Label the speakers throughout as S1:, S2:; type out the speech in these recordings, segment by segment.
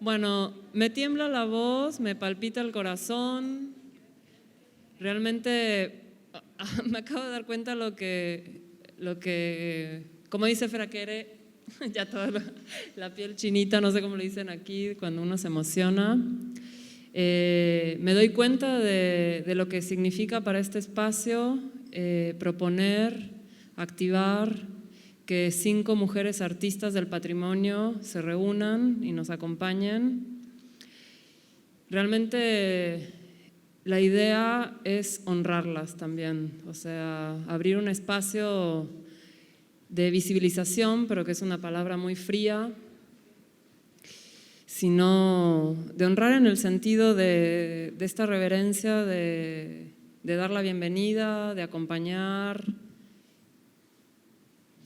S1: Bueno, me tiembla la voz, me palpita el corazón. Realmente me acabo de dar cuenta lo que como dice Fraquere, ya toda la piel chinita, no sé cómo le dicen aquí, cuando uno se emociona. Me doy cuenta de lo que significa para este espacio proponer, activar, que 5 mujeres artistas del patrimonio se reúnan y nos acompañen. Realmente la idea es honrarlas también, o sea, abrir un espacio de visibilización, pero que es una palabra muy fría, sino de honrar en el sentido de esta reverencia, de dar la bienvenida, de acompañar.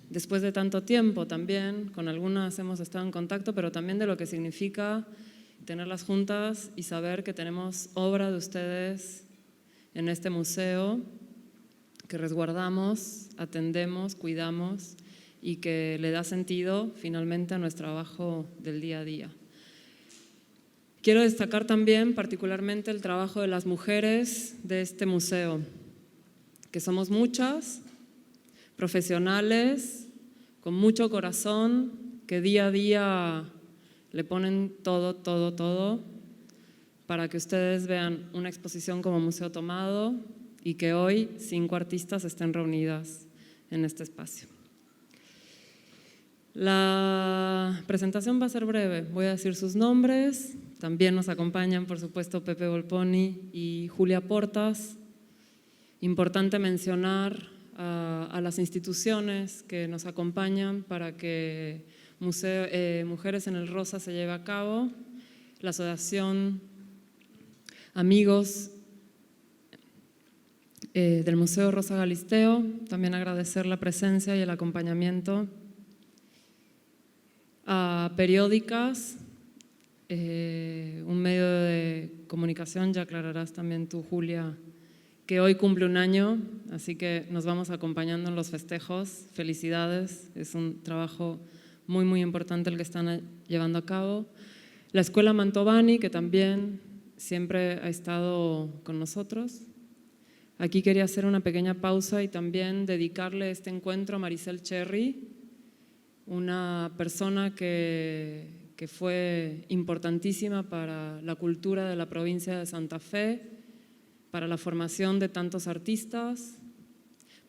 S1: Después de tanto tiempo también, con algunas hemos estado en contacto, pero también de lo que significa tenerlas juntas y saber que tenemos obra de ustedes en este museo, que resguardamos, atendemos, cuidamos y que le da sentido finalmente a nuestro trabajo del día a día. Quiero destacar también particularmente el trabajo de las mujeres de este museo, que somos muchas, profesionales, con mucho corazón, que día a día le ponen todo para que ustedes vean una exposición como Museo Tomado y que hoy 5 artistas estén reunidas en este espacio. La presentación va a ser breve, voy a decir sus nombres. También nos acompañan, por supuesto, Pepe Volponi y Julia Portas. Importante mencionar a las instituciones que nos acompañan para que Mujeres en el Rosa se lleve a cabo. La Asociación Amigos del Museo Rosa Galisteo, también agradecer la presencia y el acompañamiento. A Periódicas, un medio de comunicación, ya aclararás también tú, Julia, que hoy cumple un año, así que nos vamos acompañando en los festejos. Felicidades, es un trabajo muy importante el que están llevando a cabo. La Escuela Mantovani, que también siempre ha estado con nosotros. Aquí quería hacer una pequeña pausa y también dedicarle este encuentro a Maricel Cherry, una persona que fue importantísima para la cultura de la provincia de Santa Fe, para la formación de tantos artistas,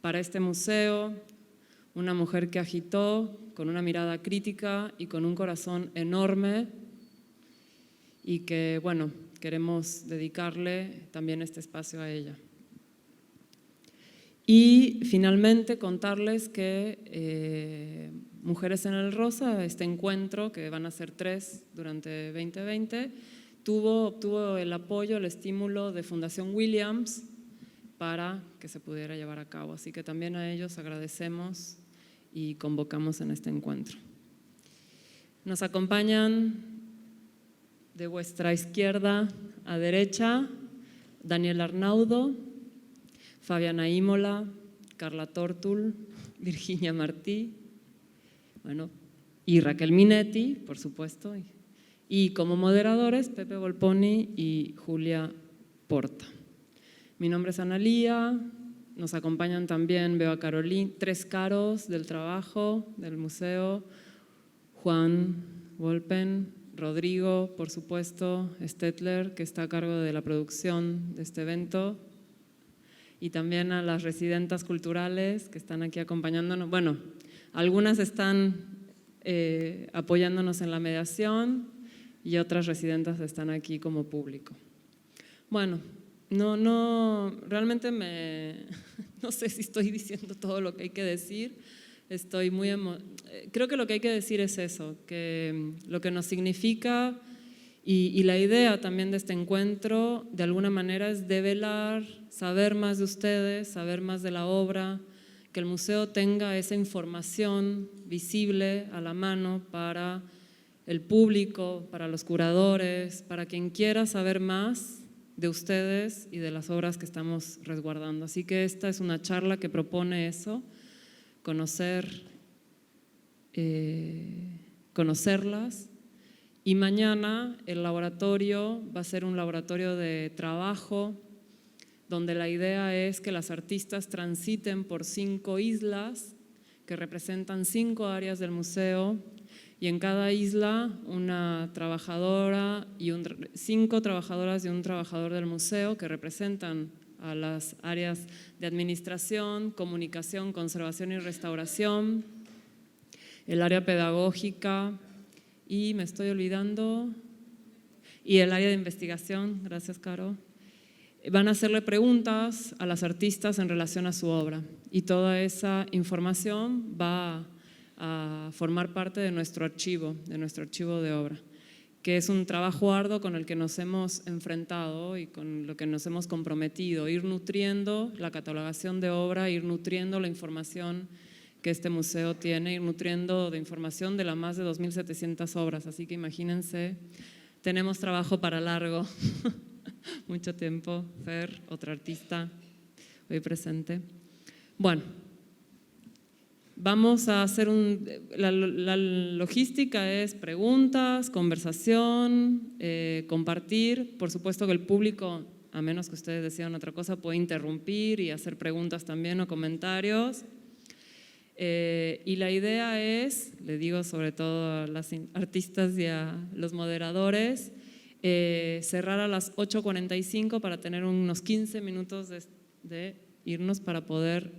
S1: para este museo, una mujer que agitó con una mirada crítica y con un corazón enorme y que, bueno, queremos dedicarle también este espacio a ella. Y finalmente contarles que Mujeres en el Rosa, este encuentro, que van a ser 3 durante 2020, obtuvo el apoyo, el estímulo de Fundación Williams para que se pudiera llevar a cabo. Así que también a ellos agradecemos y convocamos en este encuentro. Nos acompañan de vuestra izquierda a derecha Daniel Arnaudo, Fabiana Imola, Carla Tortul, Virginia Martí, y Raquel Minetti, por supuesto. Y como moderadores, Pepe Volponi y Julia Porta. Mi nombre es Analía, nos acompañan también, veo a Carolina, 3 caros del trabajo, del museo, Juan Volpen, Rodrigo, por supuesto, Stetler, que está a cargo de la producción de este evento, y también a las residentas culturales que están aquí acompañándonos. Bueno, algunas están apoyándonos en la mediación, y otras residentas están aquí como público. Bueno, realmente no sé si estoy diciendo todo lo que hay que decir. Creo que lo que hay que decir es eso, que lo que nos significa y la idea también de este encuentro, de alguna manera, es develar, saber más de ustedes, saber más de la obra, que el museo tenga esa información visible a la mano para el público, para los curadores, para quien quiera saber más de ustedes y de las obras que estamos resguardando. Así que esta es una charla que propone eso, conocerlas Y mañana el laboratorio va a ser un laboratorio de trabajo donde la idea es que las artistas transiten por 5 islas que representan 5 áreas del museo, y en cada isla una trabajadora y 5 trabajadoras y un trabajador del museo que representan a las áreas de administración, comunicación, conservación y restauración, el área pedagógica y me estoy olvidando, y el área de investigación. Gracias, Caro. Van a hacerle preguntas a las artistas en relación a su obra y toda esa información va a formar parte de nuestro archivo de obra, que es un trabajo arduo con el que nos hemos enfrentado y con lo que nos hemos comprometido, ir nutriendo la catalogación de obra, ir nutriendo la información que este museo tiene, ir nutriendo de información de las más de 2.700 obras, así que imagínense, tenemos trabajo para largo. Mucho tiempo. Fer, otra artista hoy presente. Bueno, vamos a hacer la logística es preguntas, conversación, compartir. Por supuesto que el público, a menos que ustedes decidan otra cosa, puede interrumpir y hacer preguntas también o comentarios. Y la idea es, le digo sobre todo a las artistas y a los moderadores, cerrar a las 8:45 para tener unos 15 minutos de irnos para poder,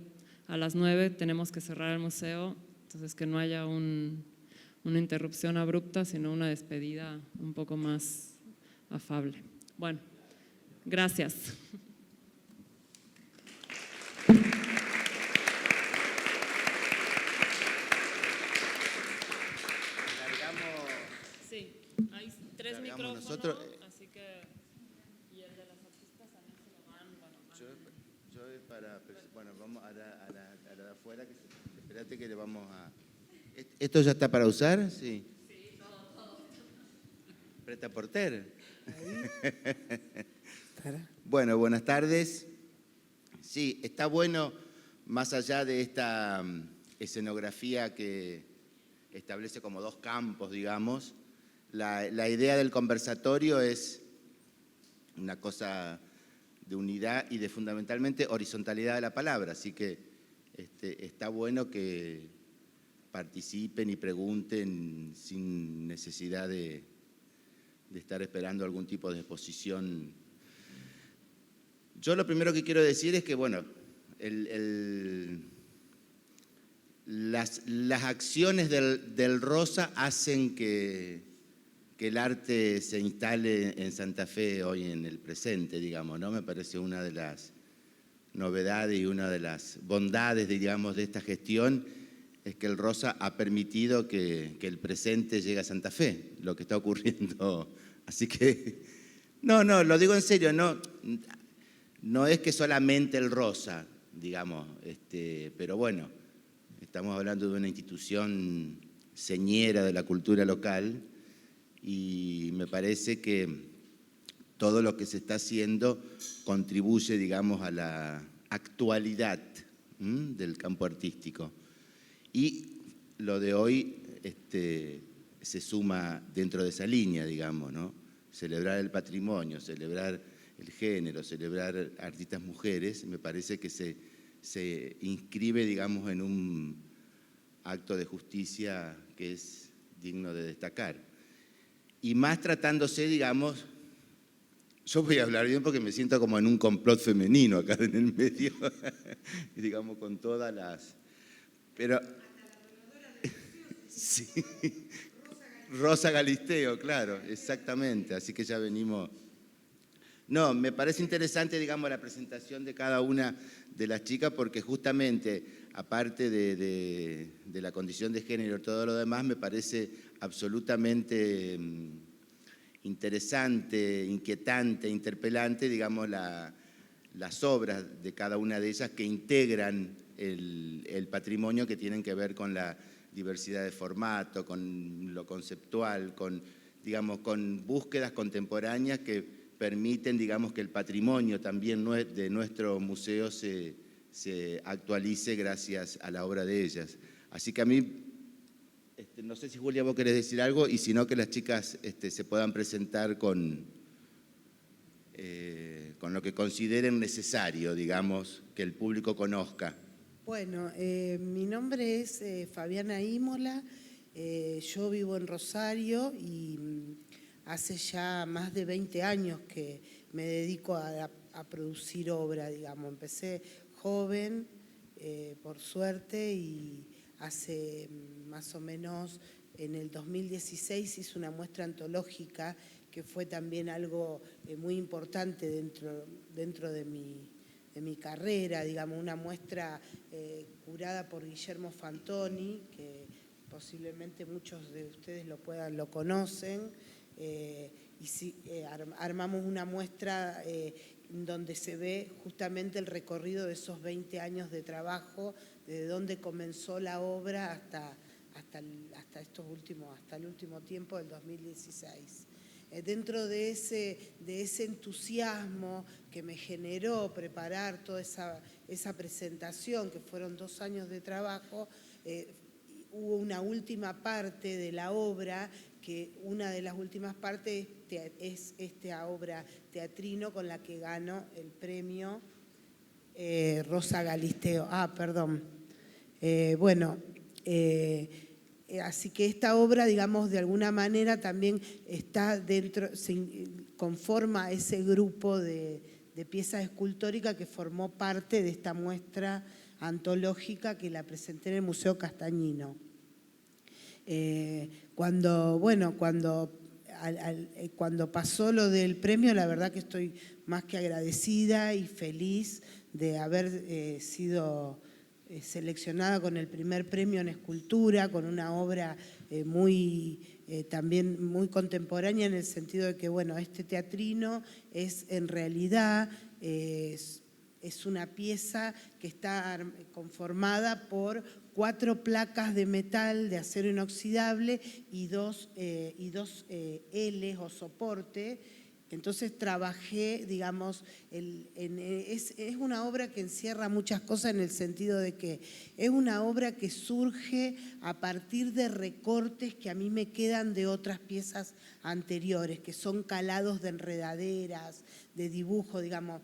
S1: a las 9 tenemos que cerrar el museo, entonces que no haya una interrupción abrupta, sino una despedida un poco más afable. Bueno, gracias. Sí, hay 3 micrófonos,
S2: nosotros,
S1: así que, y el de las artistas también se lo van.
S2: Bueno, vamos a la de afuera, espérate que le vamos a... ¿Esto ya está para usar? Sí.
S1: Sí, todo.
S2: Preta porter. Bueno, buenas tardes. Sí, está bueno, más allá de esta escenografía que establece como 2 campos, digamos, la idea del conversatorio es una cosa de unidad y de fundamentalmente horizontalidad de la palabra, así que está bueno que participen y pregunten sin necesidad de estar esperando algún tipo de exposición. Yo lo primero que quiero decir es que, bueno, las acciones del Rosa hacen que el arte se instale en Santa Fe hoy en el presente, digamos, ¿no? Me parece una de las novedades y una de las bondades, digamos, de esta gestión es que el Rosa ha permitido que el presente llegue a Santa Fe, lo que está ocurriendo. Así que, no, lo digo en serio, no es que solamente el Rosa, digamos, pero bueno, estamos hablando de una institución señera de la cultura local y me parece que todo lo que se está haciendo contribuye, digamos, a la actualidad del campo artístico. Y lo de hoy se suma dentro de esa línea, digamos, ¿no? Celebrar el patrimonio, celebrar el género, celebrar artistas mujeres, me parece que se inscribe, digamos, en un acto de justicia que es digno de destacar. Y más tratándose, digamos, yo voy a hablar bien porque me siento como en un complot femenino acá en el medio, digamos, con todas las... Pero... Sí, Rosa Galisteo, claro, exactamente, así que ya venimos... No, me parece interesante, digamos, la presentación de cada una de las chicas porque justamente, aparte de la condición de género y todo lo demás, me parece absolutamente interesante, inquietante, interpelante, digamos, las obras de cada una de ellas que integran el patrimonio, que tienen que ver con la diversidad de formato, con lo conceptual, digamos, con búsquedas contemporáneas que permiten, digamos, que el patrimonio también de nuestro museo se actualice gracias a la obra de ellas. Así que a mí No sé si Julia vos querés decir algo y si no que las chicas se puedan presentar con lo que consideren necesario, digamos, que el público conozca.
S3: Bueno, mi nombre es Fabiana Imola, yo vivo en Rosario y hace ya más de 20 años que me dedico a producir obra, digamos. Empecé joven, por suerte, y hace más o menos en el 2016 hice una muestra antológica que fue también algo muy importante dentro de mi carrera, digamos, una muestra curada por Guillermo Fantoni, que posiblemente muchos de ustedes lo conocen, armamos una muestra donde se ve justamente el recorrido de esos 20 años de trabajo, desde donde comenzó la obra hasta el último tiempo del 2016. Dentro de ese entusiasmo que me generó preparar toda esa presentación, que fueron 2 años de trabajo, hubo una última parte de la obra, que una de las últimas partes es esta obra Teatrino con la que ganó el premio Rosa Galisteo. Así que esta obra, digamos, de alguna manera también está conforma ese grupo de piezas escultóricas que formó parte de esta muestra antológica que la presenté en el Museo Castañino. Cuando pasó lo del premio, la verdad que estoy más que agradecida y feliz de haber sido seleccionada con el primer premio en escultura, con una obra también muy contemporánea, en el sentido de que, bueno, este teatrino es en realidad es una pieza que está conformada por 4 placas de metal de acero inoxidable y dos Ls o soporte. Entonces trabajé, digamos, es una obra que encierra muchas cosas, en el sentido de que es una obra que surge a partir de recortes que a mí me quedan de otras piezas anteriores, que son calados de enredaderas, de dibujo, digamos.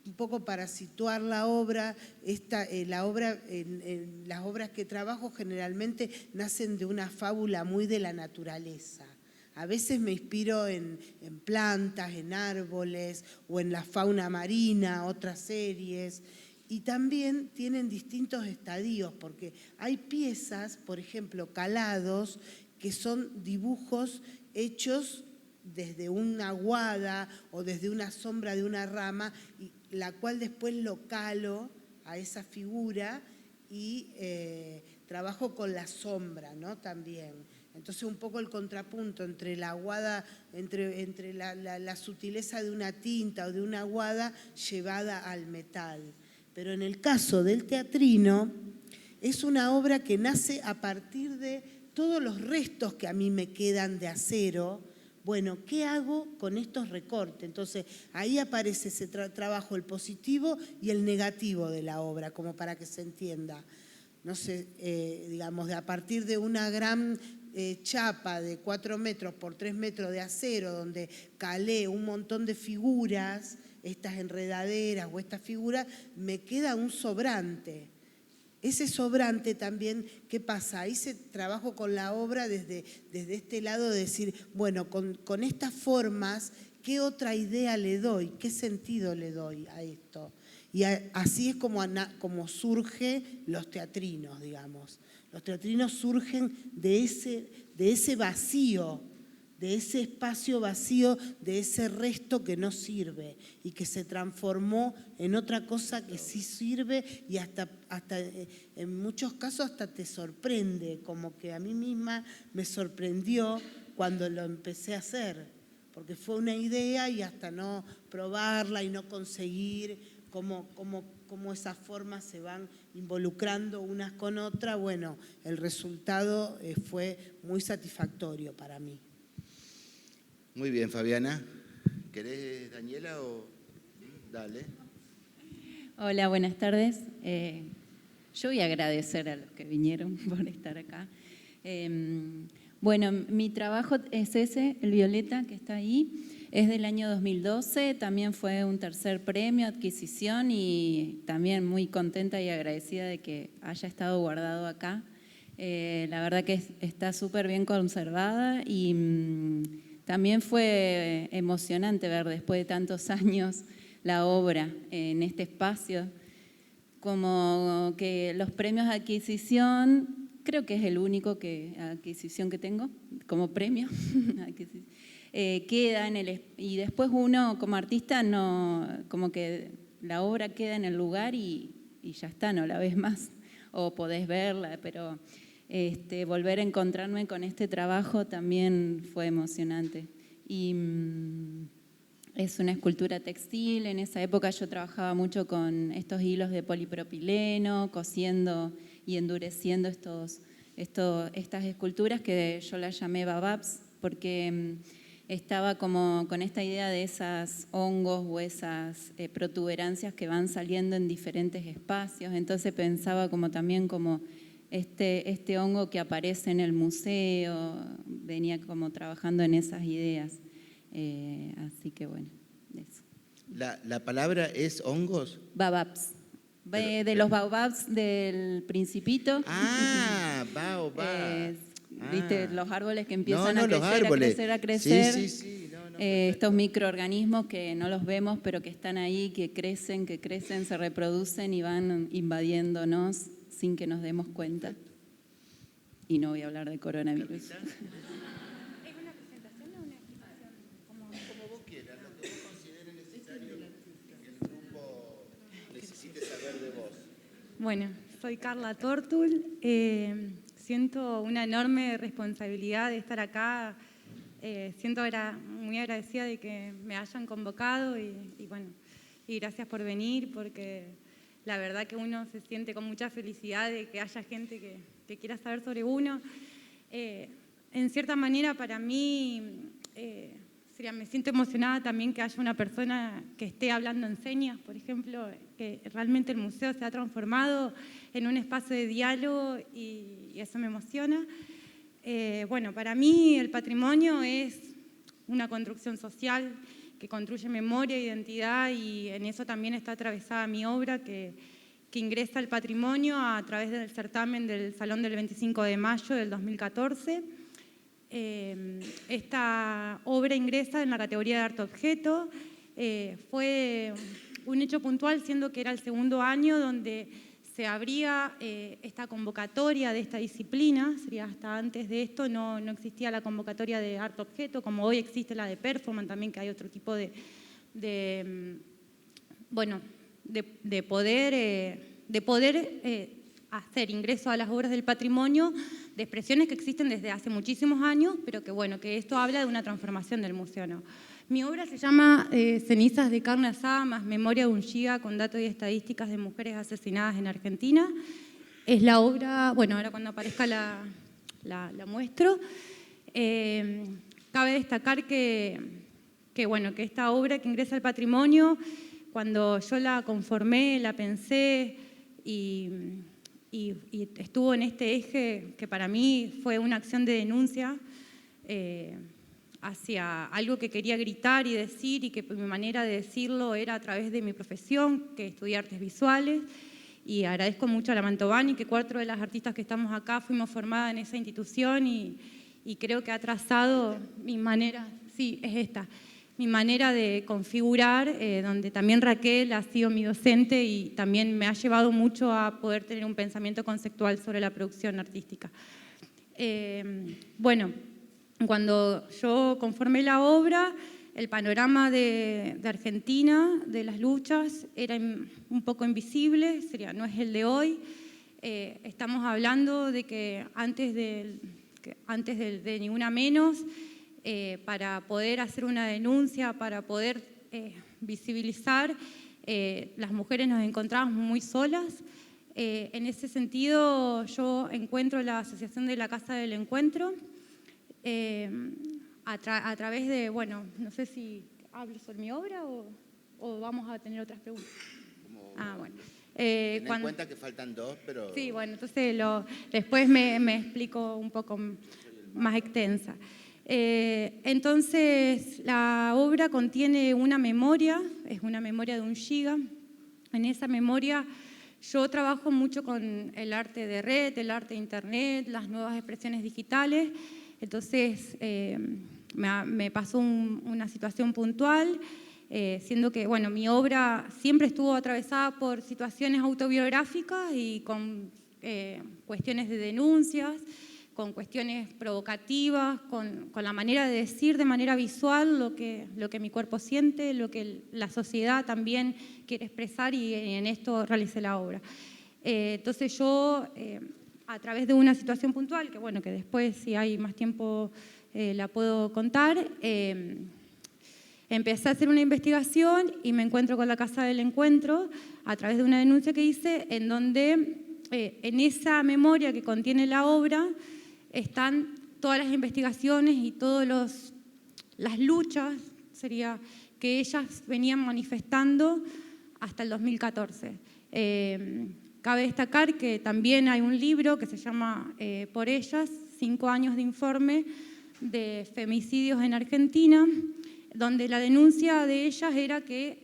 S3: Un poco para situar la obra, las obras que trabajo generalmente nacen de una fábula muy de la naturaleza. A veces me inspiro en plantas, en árboles o en la fauna marina, otras series. Y también tienen distintos estadios, porque hay piezas, por ejemplo, calados, que son dibujos hechos desde una aguada o desde una sombra de una rama, la cual después lo calo a esa figura y trabajo con la sombra, ¿no? También. Entonces un poco el contrapunto entre la aguada, entre la sutileza de una tinta o de una aguada llevada al metal. Pero en el caso del teatrino, es una obra que nace a partir de todos los restos que a mí me quedan de acero. Bueno, ¿qué hago con estos recortes? Entonces, ahí aparece ese trabajo, el positivo y el negativo de la obra, como para que se entienda. No sé, digamos, a partir de una gran chapa de 4 metros por 3 metros de acero, donde calé un montón de figuras, estas enredaderas o estas figuras, me queda un sobrante. Ese sobrante también, ¿qué pasa? Ahí se trabajo con la obra desde este lado de decir, bueno, con estas formas, ¿qué otra idea le doy? ¿Qué sentido le doy a esto? Y así es como surgen los teatrinos, digamos. Los teatrinos surgen de ese vacío, de ese espacio vacío, de ese resto que no sirve y que se transformó en otra cosa que sí sirve, y hasta en muchos casos hasta te sorprende, como que a mí misma me sorprendió cuando lo empecé a hacer, porque fue una idea y hasta no probarla y no conseguir cómo esas formas se van involucrando unas con otras, bueno, el resultado fue muy satisfactorio para mí.
S2: Muy bien, Fabiana. ¿Querés, Daniela, o...? Dale.
S4: Hola, buenas tardes. Yo voy a agradecer a los que vinieron por estar acá. Bueno, mi trabajo es ese, el Violeta, que está ahí. Es del año 2012, también fue un tercer premio, adquisición, y también muy contenta y agradecida de que haya estado guardado acá. La verdad que está súper bien conservada y también fue emocionante ver después de tantos años la obra en este espacio. Como que los premios de adquisición, creo que es el único adquisición que tengo como premio, queda en y después uno como artista no, como que la obra queda en el lugar y ya está, no la ves más o podés verla, pero volver a encontrarme con este trabajo también fue emocionante. Y es una escultura textil. En esa época yo trabajaba mucho con estos hilos de polipropileno, cosiendo y endureciendo estas esculturas que yo las llamé bababs, porque estaba como con esta idea de esas hongos o esas protuberancias que van saliendo en diferentes espacios. Entonces pensaba como también como este hongo que aparece en el museo, venía como trabajando en esas ideas. Así que bueno, eso.
S2: ¿La palabra es hongos?
S4: Bababs. De los baobabs del Principito.
S2: Ah, baobab.
S4: ¿Viste? Los árboles que empiezan
S2: No,
S4: a
S2: los
S4: crecer,
S2: árboles.
S4: a crecer.
S2: Sí. No,
S4: Estos microorganismos que no los vemos, pero que están ahí, que crecen, se reproducen y van invadiéndonos sin que nos demos cuenta. Y no voy a hablar de coronavirus.
S5: ¿Es una presentación o una explicación?
S2: Como vos quieras, lo que vos consideres necesario que el grupo necesite saber de vos.
S5: Bueno, soy Carla Tortul. Siento una enorme responsabilidad de estar acá. Siento muy agradecida de que me hayan convocado y gracias por venir, porque la verdad que uno se siente con mucha felicidad de que haya gente que quiera saber sobre uno. En cierta manera, para mí, me siento emocionada también que haya una persona que esté hablando en señas, por ejemplo, que realmente el museo se ha transformado en un espacio de diálogo y eso me emociona. Para mí el patrimonio es una construcción social que construye memoria e identidad, y en eso también está atravesada mi obra, que ingresa al patrimonio a través del certamen del Salón del 25 de mayo del 2014. Esta obra ingresa en la categoría de arte objeto. Fue un hecho puntual, siendo que era el segundo año donde se abría esta convocatoria de esta disciplina. Sería hasta antes de esto no existía la convocatoria de arte objeto, como hoy existe la de performance también, que hay otro tipo de poder hacer ingreso a las obras del patrimonio de expresiones que existen desde hace muchísimos años, pero que esto habla de una transformación del museo, ¿no? Mi obra se llama Cenizas de carne asada más memoria de un giga con datos y estadísticas de mujeres asesinadas en Argentina. Es la obra, ahora cuando aparezca la muestro. Cabe destacar que esta obra que ingresa al patrimonio, cuando yo la conformé, la pensé y estuvo en este eje que para mí fue una acción de denuncia hacia algo que quería gritar y decir, y que mi manera de decirlo era a través de mi profesión, que estudié artes visuales, y agradezco mucho a la Mantovani, que 4 de las artistas que estamos acá fuimos formadas en esa institución, y creo que ha trazado mi manera, sí, es esta, mi manera de configurar, donde también Raquel ha sido mi docente y también me ha llevado mucho a poder tener un pensamiento conceptual sobre la producción artística. Cuando yo conformé la obra, el panorama de Argentina, de las luchas, era un poco invisible, no es el de hoy. Estamos hablando de que antes de Ni Una Menos, para poder hacer una denuncia, para poder visibilizar, las mujeres nos encontrábamos muy solas. En ese sentido, yo encuentro la Asociación de la Casa del Encuentro, a través de, no sé si hablo sobre mi obra o vamos a tener otras preguntas.
S2: Ten en cuenta que faltan 2, pero...
S5: Sí, bueno, entonces después me explico un poco más extensa. Entonces, la obra contiene una memoria, es una memoria de 1 giga. En esa memoria yo trabajo mucho con el arte de red, el arte de internet, las nuevas expresiones digitales. Entonces, me pasó una situación puntual, siendo que, bueno, mi obra siempre estuvo atravesada por situaciones autobiográficas y con cuestiones de denuncias, con cuestiones provocativas, con la manera de decir de manera visual lo que mi cuerpo siente, lo que la sociedad también quiere expresar, y en esto realicé la obra. Entonces yo, a través de una situación puntual, que bueno, que después si hay más tiempo la puedo contar, empecé a hacer una investigación y me encuentro con la Casa del Encuentro a través de una denuncia que hice, en donde en esa memoria que contiene la obra están todas las investigaciones y todas las luchas, sería, que ellas venían manifestando hasta el 2014. Cabe destacar que también hay un libro que se llama Por ellas, 5 años de informe de femicidios en Argentina, donde la denuncia de ellas era que,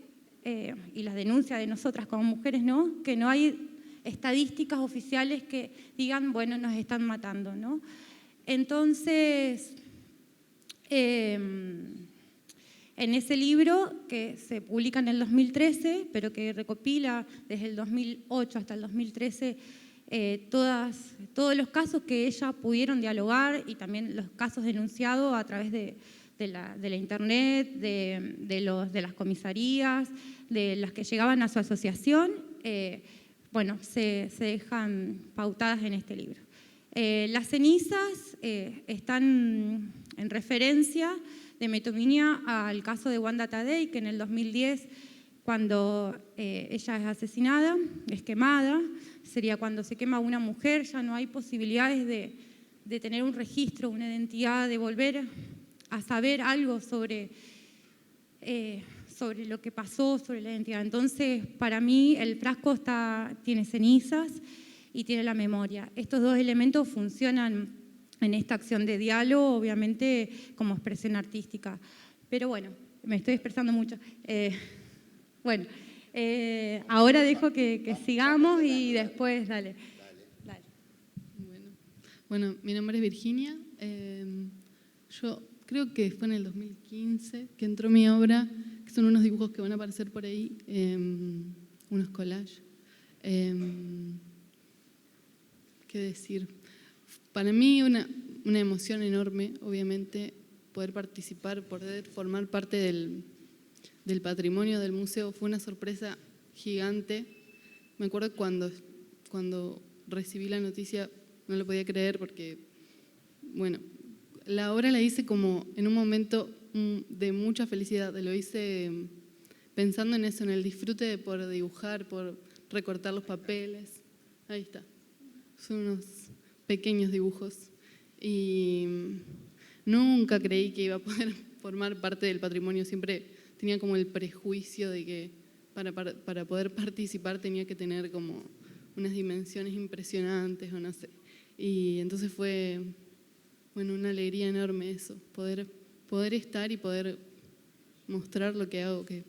S5: y la denuncia de nosotras como mujeres, ¿no?, que no hay estadísticas oficiales que digan, bueno, nos están matando, ¿no? Entonces, en ese libro, que se publica en el 2013, pero que recopila desde el 2008 hasta el 2013 todos los casos que ellas pudieron dialogar, y también los casos denunciados a través de la internet, de las comisarías, de las que llegaban a su asociación, bueno, se dejan pautadas en este libro. Las cenizas están en referencia de metominía al caso de Wanda Tadei, que en el 2010, cuando ella es asesinada, es quemada, sería cuando se quema una mujer, ya no hay posibilidades de tener un registro, una identidad, de volver a saber algo sobre lo que pasó, sobre la identidad. Entonces, para mí, el frasco tiene cenizas y tiene la memoria. Estos 2 elementos funcionan en esta acción de diálogo, obviamente, como expresión artística. Pero bueno, me estoy expresando mucho. Bueno, ahora dejo que sigamos y después, dale.
S6: Bueno, mi nombre es Virginia. Yo creo que fue en el 2015 que entró mi obra, que son unos dibujos que van a aparecer por ahí, unos collages. ¿Qué decir? Para mí una emoción enorme, obviamente, poder participar, poder formar parte del patrimonio del museo. Fue una sorpresa gigante. Me acuerdo cuando recibí la noticia, no lo podía creer porque, bueno, la obra la hice como en un momento de mucha felicidad. Lo hice pensando en eso, en el disfrute de poder dibujar, por recortar los papeles. Ahí está. Son unos pequeños dibujos. Y nunca creí que iba a poder formar parte del patrimonio. Siempre tenía como el prejuicio de que para poder participar tenía que tener como unas dimensiones impresionantes o no sé. Y entonces fue, bueno, una alegría enorme eso, poder estar y poder mostrar lo que hago, que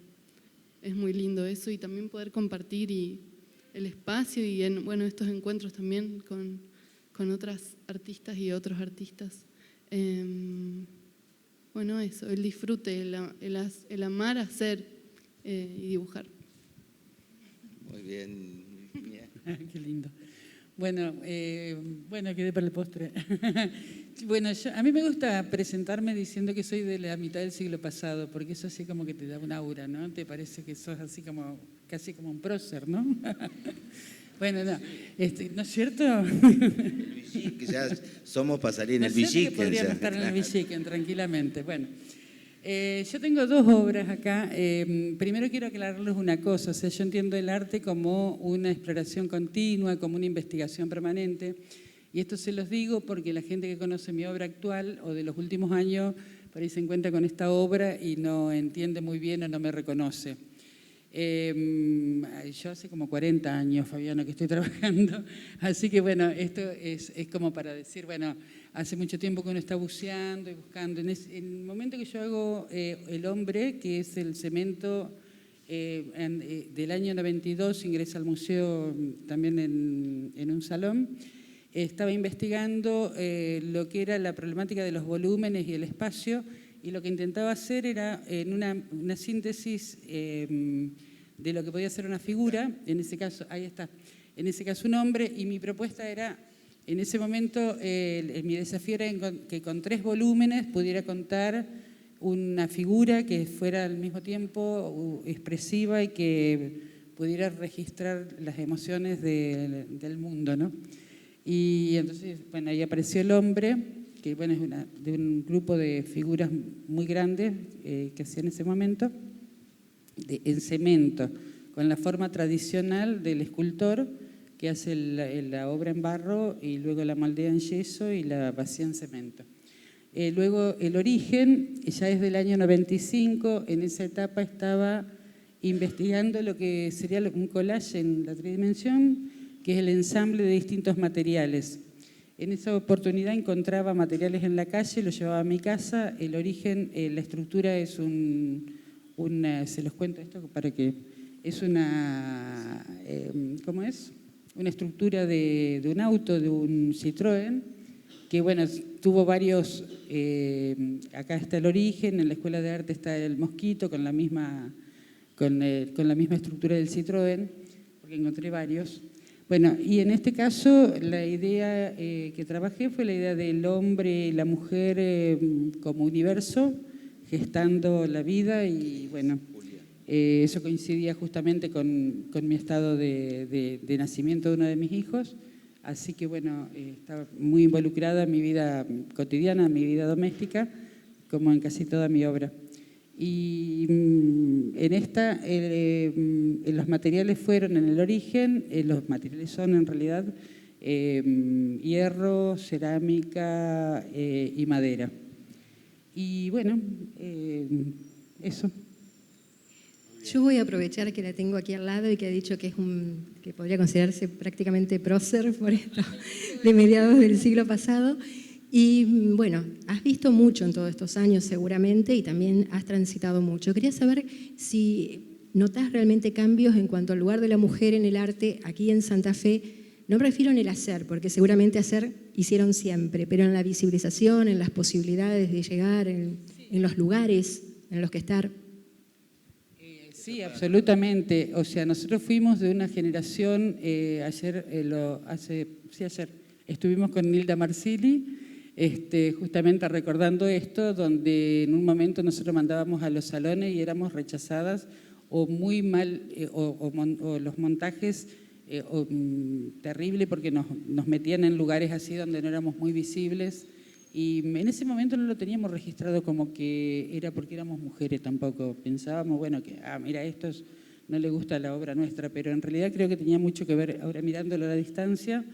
S6: es muy lindo eso, y también poder compartir el espacio y bueno, estos encuentros también con otras artistas y otros artistas. Bueno, eso, el disfrute, el amar, hacer y dibujar.
S2: Muy bien.
S7: Qué lindo. Bueno, quedé para el postre. Bueno, a mí me gusta presentarme diciendo que soy de la mitad del siglo pasado, porque eso así como que te da un aura, ¿no? Te parece que sos así como, casi como un prócer, ¿no? Bueno, no, ¿no es cierto?
S2: El Villiquen, ya somos para salir en el Villiquen.
S7: Podríamos estar en el Villiquen tranquilamente. Bueno, yo tengo 2 obras acá. Primero quiero aclararles una cosa. O sea, yo entiendo el arte como una exploración continua, como una investigación permanente. Y esto se los digo porque la gente que conoce mi obra actual o de los últimos años, por ahí se encuentra con esta obra y no entiende muy bien o no me reconoce. Yo hace como 40 años, Fabiana, que estoy trabajando, así que bueno, esto es como para decir, bueno, hace mucho tiempo que uno está buceando y buscando. En el momento que yo hago El Hombre, que es el cemento del año 92, ingresa al museo también en un salón, estaba investigando lo que era la problemática de los volúmenes y el espacio, y lo que intentaba hacer era en una síntesis de lo que podía ser una figura, en ese caso, ahí está, en ese caso un hombre, y mi propuesta era, en ese momento, mi desafío era que con 3 volúmenes pudiera contar una figura que fuera al mismo tiempo expresiva y que pudiera registrar las emociones del mundo, ¿no? Y entonces, bueno, ahí apareció El Hombre, que bueno, es de un grupo de figuras muy grandes que hacía en ese momento, en cemento, con la forma tradicional del escultor que hace la obra en barro y luego la moldea en yeso y la vacía en cemento. Luego El Origen, ya es del año 95, en esa etapa estaba investigando lo que sería un collage en la tridimensión, que es el ensamble de distintos materiales. En esa oportunidad encontraba materiales en la calle, los llevaba a mi casa. El Origen, la estructura es se los cuento esto para que... Es una... ¿cómo es? Una estructura de un auto, de un Citroën, que bueno, tuvo varios... acá está El Origen, en la Escuela de Arte está el Mosquito, con la misma estructura del Citroën, porque encontré varios. Bueno, y en este caso la idea que trabajé fue la idea del hombre y la mujer como universo, gestando la vida, y bueno, eso coincidía justamente con mi estado de nacimiento de uno de mis hijos, así que bueno, estaba muy involucrada en mi vida cotidiana, en mi vida doméstica, como en casi toda mi obra. Y en esta, los materiales fueron en El Origen, los materiales son en realidad hierro, cerámica y madera. Y bueno, eso.
S8: Yo voy a aprovechar que la tengo aquí al lado y que ha dicho que que podría considerarse prácticamente prócer por esto de mediados del siglo pasado. Y bueno, has visto mucho en todos estos años seguramente y también has transitado mucho. Quería saber si notas realmente cambios en cuanto al lugar de la mujer en el arte aquí en Santa Fe. No me refiero en el hacer, porque seguramente hacer hicieron siempre, pero en la visibilización, en las posibilidades de llegar, en los lugares en los que estar.
S7: Sí, absolutamente. O sea, nosotros fuimos de una generación, ayer estuvimos con Nilda Marsili, justamente recordando esto, donde en un momento nosotros mandábamos a los salones y éramos rechazadas o muy mal, o los montajes terrible porque nos metían en lugares así donde no éramos muy visibles, y en ese momento no lo teníamos registrado como que era porque éramos mujeres tampoco. Pensábamos, bueno, que mira, esto no le gusta la obra nuestra, pero en realidad creo que tenía mucho que ver, ahora mirándolo a la distancia,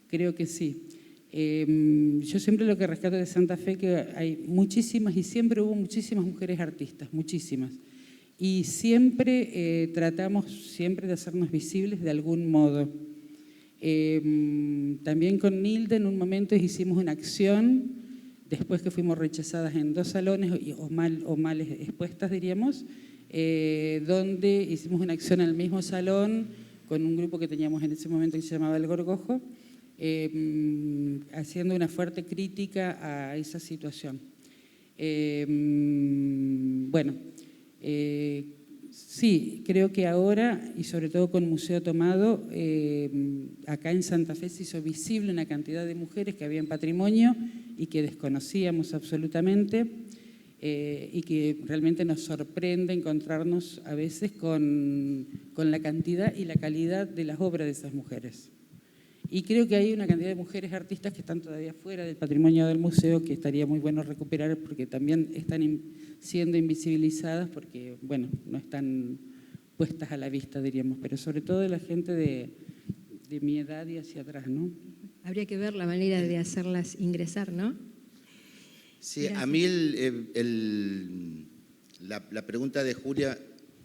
S7: creo que sí. Yo siempre lo que rescato de Santa Fe que hay muchísimas, y siempre hubo muchísimas mujeres artistas, muchísimas. Y siempre tratamos siempre de hacernos visibles de algún modo. También con Nilda en un momento hicimos una acción, después que fuimos rechazadas en 2 salones o mal expuestas, diríamos, donde hicimos una acción en el mismo salón con un grupo que teníamos en ese momento que se llamaba El Gorgojo, haciendo una fuerte crítica a esa situación. Bueno, sí, creo que ahora, y sobre todo con Museo Tomado, acá en Santa Fe se hizo visible una cantidad de mujeres que había en patrimonio y que desconocíamos absolutamente, y que realmente nos sorprende encontrarnos a veces con la cantidad y la calidad de las obras de esas mujeres. Y creo que hay una cantidad de mujeres artistas que están todavía fuera del patrimonio del museo, que estaría muy bueno recuperar porque también están siendo invisibilizadas porque, bueno, no están puestas a la vista, diríamos, pero sobre todo de la gente de mi edad y hacia atrás, ¿no?
S8: Habría que ver la manera de hacerlas ingresar, ¿no?
S2: Sí,
S8: Gracias.
S2: a mí la pregunta de Julia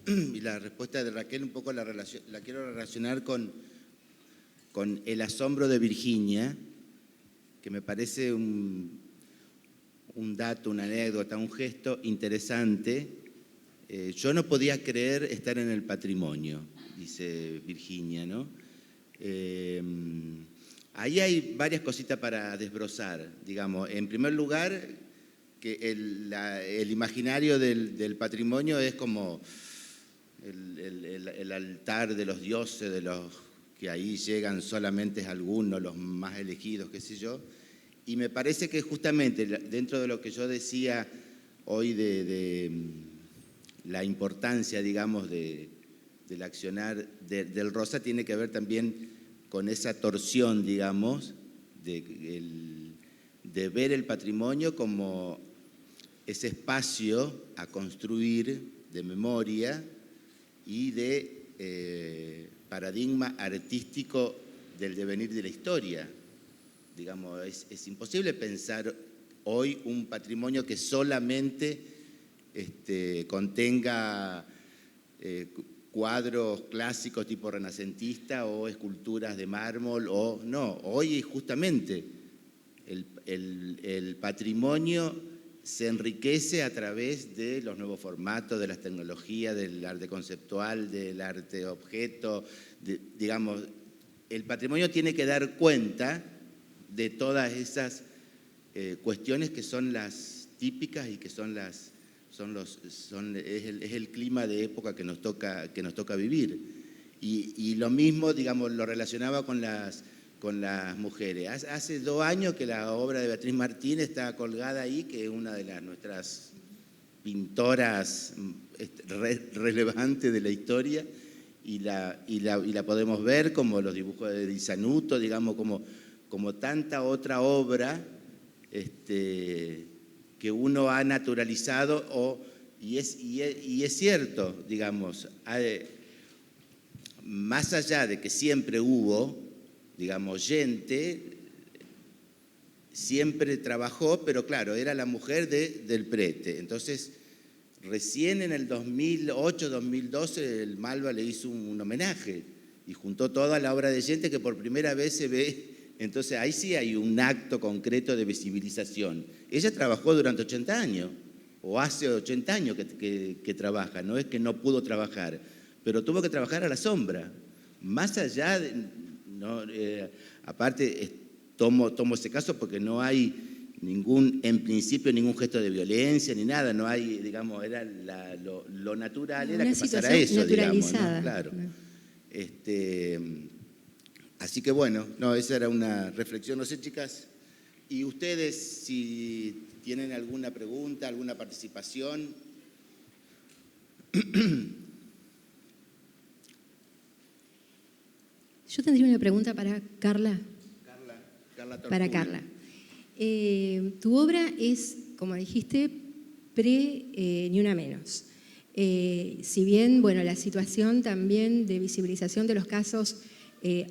S2: y la respuesta de Raquel un poco la quiero relacionar con el asombro de Virginia, que me parece un dato, una anécdota, un gesto interesante. Yo no podía creer estar en el patrimonio, dice Virginia, ¿no? Ahí hay varias cositas para desbrozar, digamos. En primer lugar, que el imaginario del patrimonio es como el altar de los dioses, de los que ahí llegan solamente algunos, los más elegidos, qué sé yo. Y me parece que justamente dentro de lo que yo decía hoy de la importancia, digamos, del accionar del Rosa, tiene que ver también con esa torsión, digamos, de ver el patrimonio como ese espacio a construir de memoria y de paradigma artístico del devenir de la historia. Digamos, es imposible pensar hoy un patrimonio que solamente contenga cuadros clásicos tipo renacentista o esculturas de mármol, o no. Hoy justamente el patrimonio se enriquece a través de los nuevos formatos, de las tecnologías, del arte conceptual, del arte objeto. Digamos, el patrimonio tiene que dar cuenta de todas esas cuestiones que son las típicas y que es el clima de época que nos toca vivir. Y lo mismo, digamos, lo relacionaba con las mujeres. Hace 2 años que la obra de Beatriz Martín está colgada ahí, que es una de nuestras pintoras relevantes de la historia, y la podemos ver como los dibujos de Di Sanuto, digamos, como tanta otra obra que uno ha naturalizado, y es cierto, digamos, más allá de que siempre hubo, digamos, gente, siempre trabajó, pero claro, era la mujer del prete. Entonces, recién en el 2008, 2012, el Malva le hizo un homenaje y juntó toda la obra de gente que por primera vez se ve. Entonces, ahí sí hay un acto concreto de visibilización. Ella trabajó durante 80 años, o hace 80 años que trabaja, no es que no pudo trabajar, pero tuvo que trabajar a la sombra. Más allá de... aparte, tomo ese caso porque no hay en principio ningún gesto de violencia ni nada, no hay, digamos, era lo natural, era que pasara eso, digamos, ¿no? Claro. Así que bueno, esa era una reflexión. No sé, chicas, y ustedes si tienen alguna pregunta, alguna participación.
S8: Yo tendría una pregunta para Carla. Para
S2: Tortula.
S8: Carla. Tu obra es, como dijiste, Ni Una Menos. Si bien, bueno, la situación también de visibilización de los casos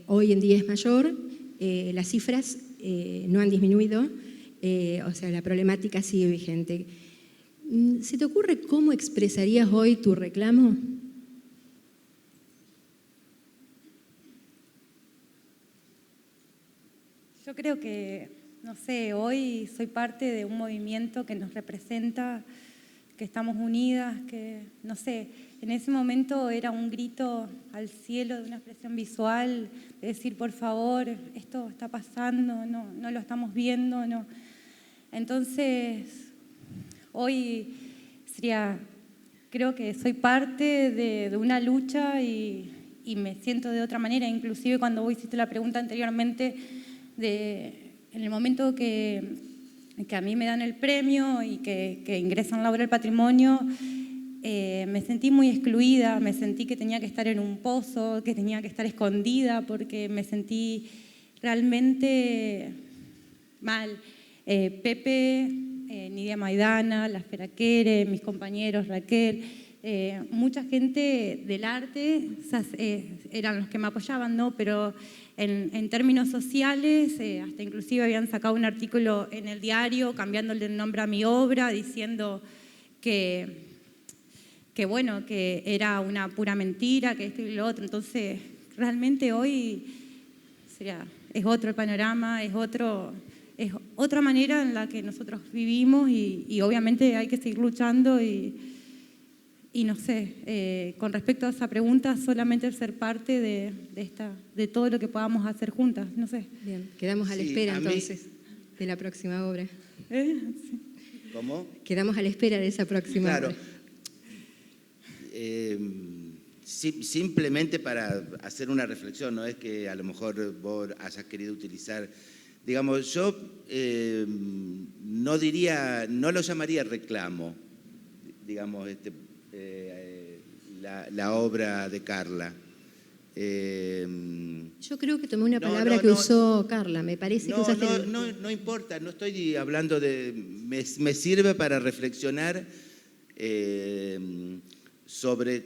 S8: hoy en día es mayor, las cifras no han disminuido, o sea, la problemática sigue vigente. ¿Se te ocurre cómo expresarías hoy tu reclamo?
S5: Yo creo que, no sé, hoy soy parte de un movimiento que nos representa, que estamos unidas, que, no sé, en ese momento era un grito al cielo de una expresión visual, de decir, por favor, esto está pasando, no lo estamos viendo, no. Entonces, hoy creo que soy parte de una lucha y me siento de otra manera, inclusive cuando vos hiciste la pregunta anteriormente, en el momento que a mí me dan el premio y que ingresan la obra del patrimonio, me sentí muy excluida, me sentí que tenía que estar en un pozo, que tenía que estar escondida, porque me sentí realmente mal. Pepe, Nidia Maidana, Las Peraquere, mis compañeros, Raquel, mucha gente del arte eran los que me apoyaban, ¿no? Pero en términos sociales, hasta inclusive habían sacado un artículo en el diario cambiándole el nombre a mi obra, diciendo que bueno, que era una pura mentira, que esto y lo otro. Entonces, realmente hoy es otro el panorama, es otra manera en la que nosotros vivimos y obviamente hay que seguir luchando y no sé, con respecto a esa pregunta, solamente ser parte de todo lo que podamos hacer juntas, no sé.
S8: Bien, quedamos a la
S2: Sí,
S8: espera
S2: a mí-
S8: entonces de la próxima obra.
S5: Sí.
S2: ¿Cómo?
S8: Quedamos a la espera de esa próxima
S2: Claro.
S8: obra.
S2: Simplemente para hacer una reflexión, no es que a lo mejor vos hayas querido utilizar, digamos, yo no lo llamaría reclamo, digamos, la obra de Carla.
S8: Yo creo que tomé una
S2: No,
S8: palabra
S2: no,
S8: que
S2: no.
S8: usó Carla, me parece que usaste...
S2: No importa, no estoy hablando de... Me sirve para reflexionar sobre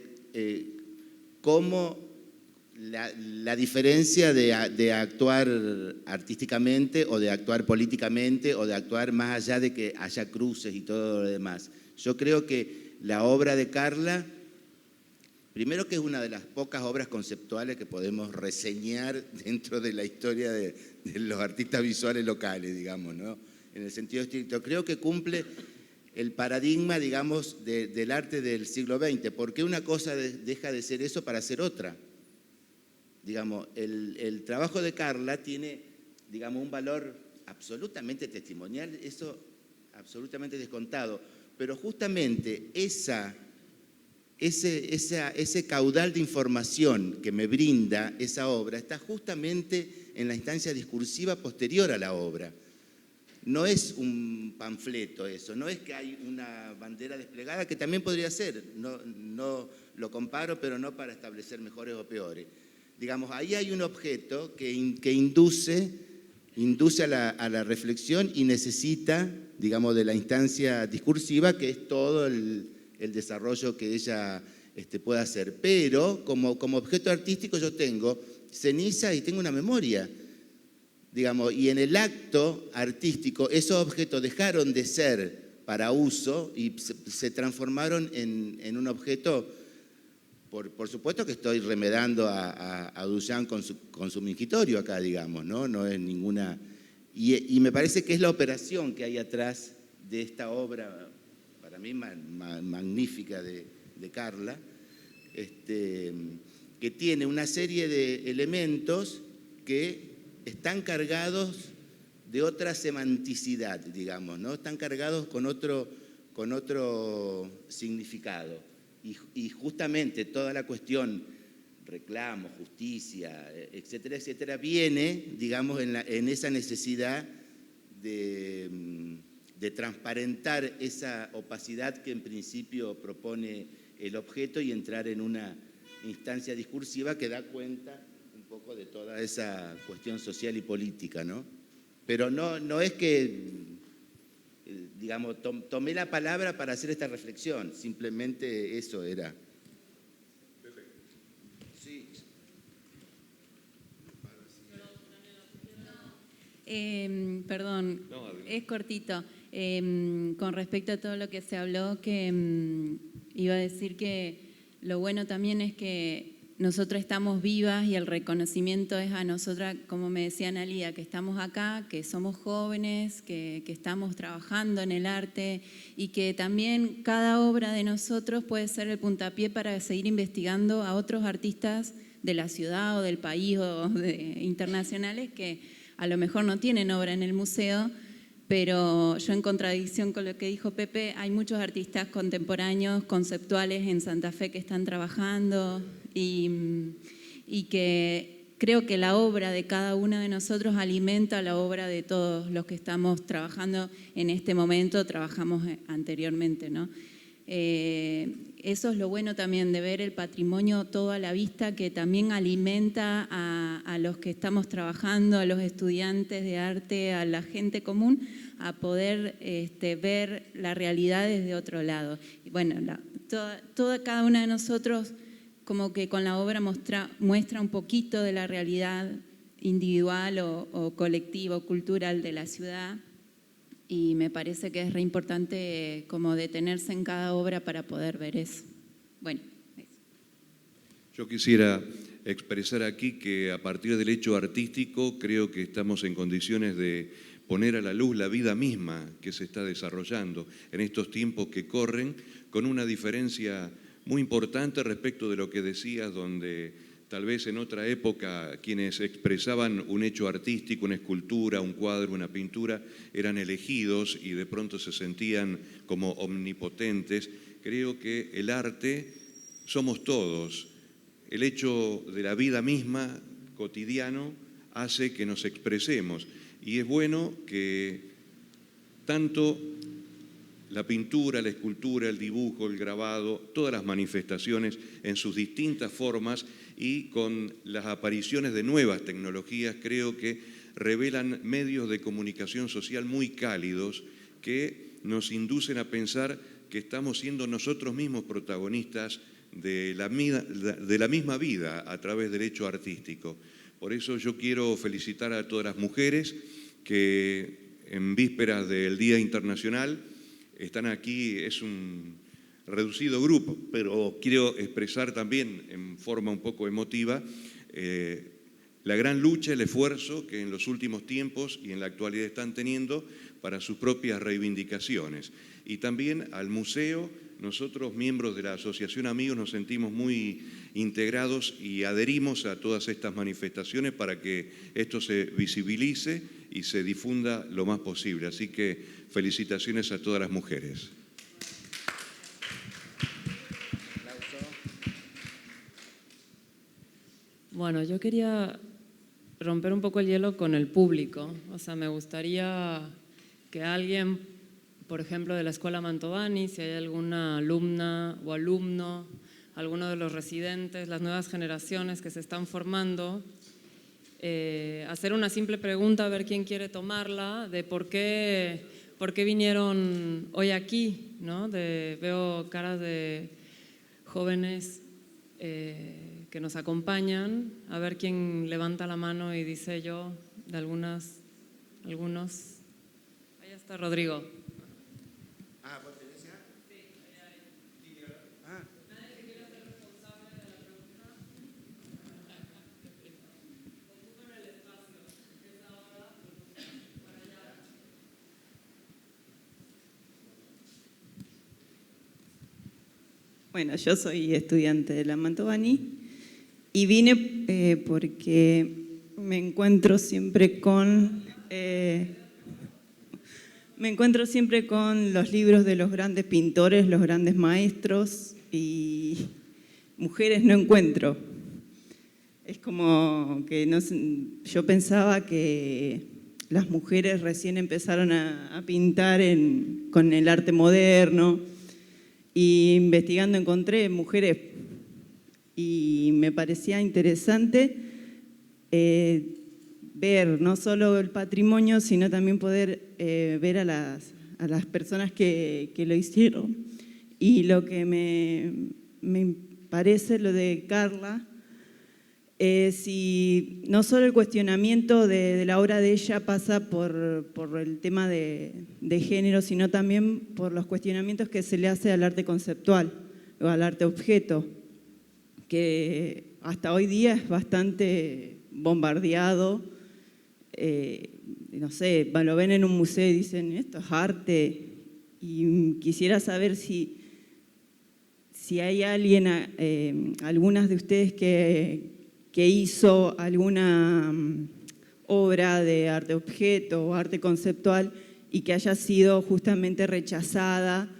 S2: cómo la diferencia de actuar artísticamente o de actuar políticamente o de actuar más allá de que haya cruces y todo lo demás. Yo creo que la obra de Carla, primero que es una de las pocas obras conceptuales que podemos reseñar dentro de la historia de los artistas visuales locales, digamos, ¿no? En el sentido estricto, creo que cumple el paradigma, digamos, del arte del siglo XX. ¿Por qué una cosa deja de ser eso para ser otra? Digamos, el trabajo de Carla tiene, digamos, un valor absolutamente testimonial, eso absolutamente descontado, pero justamente ese caudal de información que me brinda esa obra está justamente en la instancia discursiva posterior a la obra. No es un panfleto eso, no es que hay una bandera desplegada, que también podría ser, no lo comparo, pero no para establecer mejores o peores. Digamos, ahí hay un objeto que induce a la reflexión y necesita, digamos, de la instancia discursiva, que es todo el desarrollo que ella pueda hacer. Pero como objeto artístico yo tengo ceniza y tengo una memoria. Digamos, y en el acto artístico esos objetos dejaron de ser para uso y se transformaron en un objeto, por supuesto que estoy remedando a Duchamp con su mingitorio acá, digamos, no es ninguna... Y me parece que es la operación que hay atrás de esta obra, para mí magnífica de Carla, que tiene una serie de elementos que están cargados de otra semanticidad, digamos, ¿no? Están cargados con otro significado. Y justamente toda la cuestión, reclamo, justicia, etcétera, etcétera, viene, digamos, en esa necesidad de transparentar esa opacidad que en principio propone el objeto y entrar en una instancia discursiva que da cuenta un poco de toda esa cuestión social y política, ¿no? Pero no es que, digamos, tomé la palabra para hacer esta reflexión, simplemente eso era. Sí.
S4: Perdón, es cortito. Con respecto a todo lo que se habló, que iba a decir que lo bueno también es que nosotras estamos vivas y el reconocimiento es a nosotras, como me decía Analía, que estamos acá, que somos jóvenes, que estamos trabajando en el arte y que también cada obra de nosotros puede ser el puntapié para seguir investigando a otros artistas de la ciudad o del país o internacionales que a lo mejor no tienen obra en el museo, pero yo en contradicción con lo que dijo Pepe, hay muchos artistas contemporáneos, conceptuales en Santa Fe que están trabajando y que creo que la obra de cada uno de nosotros alimenta la obra de todos los que estamos trabajando en este momento, trabajamos anteriormente, ¿no? Eso es lo bueno también de ver el patrimonio todo a la vista, que también alimenta a los que estamos trabajando, a los estudiantes de arte, a la gente común, a poder ver la realidad desde otro lado. Y bueno, cada una de nosotros como que con la obra muestra un poquito de la realidad individual o colectiva o cultural de la ciudad. Y me parece que es re importante como detenerse en cada obra para poder ver eso. Bueno, eso.
S9: Yo quisiera expresar aquí que a partir del hecho artístico creo que estamos en condiciones de poner a la luz la vida misma que se está desarrollando en estos tiempos que corren, con una diferencia muy importante respecto de lo que decías, donde tal vez en otra época quienes expresaban un hecho artístico, una escultura, un cuadro, una pintura, eran elegidos y de pronto se sentían como omnipotentes. Creo que el arte somos todos. El hecho de la vida misma, cotidiano, hace que nos expresemos. Y es bueno que tanto la pintura, la escultura, el dibujo, el grabado, todas las manifestaciones en sus distintas formas y con las apariciones de nuevas tecnologías, creo que revelan medios de comunicación social muy cálidos que nos inducen a pensar que estamos siendo nosotros mismos protagonistas de la misma vida a través del hecho artístico. Por eso yo quiero felicitar a todas las mujeres que en vísperas del Día Internacional están aquí. Es un reducido grupo, pero quiero expresar también en forma un poco emotiva la gran lucha, el esfuerzo que en los últimos tiempos y en la actualidad están teniendo para sus propias reivindicaciones. Y también al museo. Nosotros, miembros de la Asociación Amigos, nos sentimos muy integrados y adherimos a todas estas manifestaciones para que esto se visibilice y se difunda lo más posible. Así que felicitaciones a todas las mujeres.
S1: Bueno, yo quería romper un poco el hielo con el público. O sea, me gustaría que alguien, por ejemplo, de la Escuela Mantovani, si hay alguna alumna o alumno, alguno de los residentes, las nuevas generaciones que se están formando, hacer una simple pregunta, a ver quién quiere tomarla, de por qué vinieron hoy aquí, ¿no? Veo caras de jóvenes que nos acompañan, a ver quién levanta la mano y dice yo, de algunos. Ahí está Rodrigo.
S2: ¿Vos tenés ya? Sí, ahí.
S1: Nadie se quiere hacer responsable de la pregunta. Ocupen el espacio. Es ahora para allá.
S10: Bueno, yo soy estudiante de la Mantovani y vine porque me encuentro siempre con los libros de los grandes pintores, los grandes maestros, y mujeres no encuentro. Es como que yo pensaba que las mujeres recién empezaron a pintar con el arte moderno, y investigando encontré mujeres y me parecía interesante ver no solo el patrimonio, sino también poder ver a las personas que lo hicieron. Y lo que me parece lo de Carla, si no solo el cuestionamiento de la obra de ella pasa por el tema de género, sino también por los cuestionamientos que se le hace al arte conceptual o al arte objeto, que hasta hoy día es bastante bombardeado. No sé, lo ven en un museo y dicen, esto es arte. Y quisiera saber si hay alguien, algunas de ustedes que hizo alguna obra de arte objeto o arte conceptual y que haya sido justamente rechazada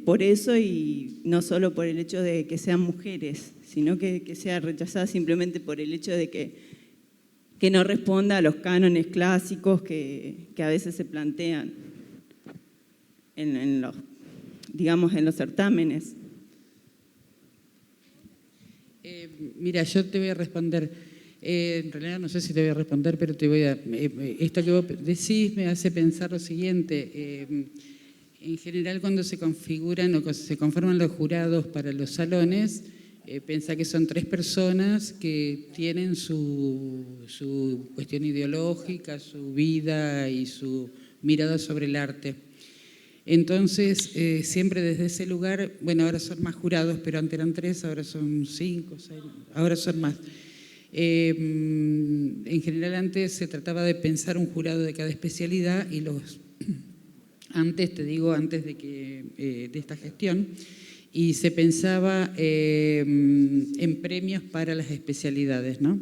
S10: por eso, y no solo por el hecho de que sean mujeres, sino que sea rechazada simplemente por el hecho de que no responda a los cánones clásicos que a veces se plantean en los certámenes.
S7: Mira, yo te voy a responder. En realidad no sé si te voy a responder, pero te voy a... esto que vos decís me hace pensar lo siguiente. En general, cuando se configuran o se conforman los jurados para los salones, pensá que son 3 personas que tienen su cuestión ideológica, su vida y su mirada sobre el arte. Entonces, siempre desde ese lugar, bueno, ahora son más jurados, pero antes eran 3, ahora son 5, 6, ahora son más. En general antes se trataba de pensar un jurado de cada especialidad y antes de esta gestión, y se pensaba en premios para las especialidades, ¿no?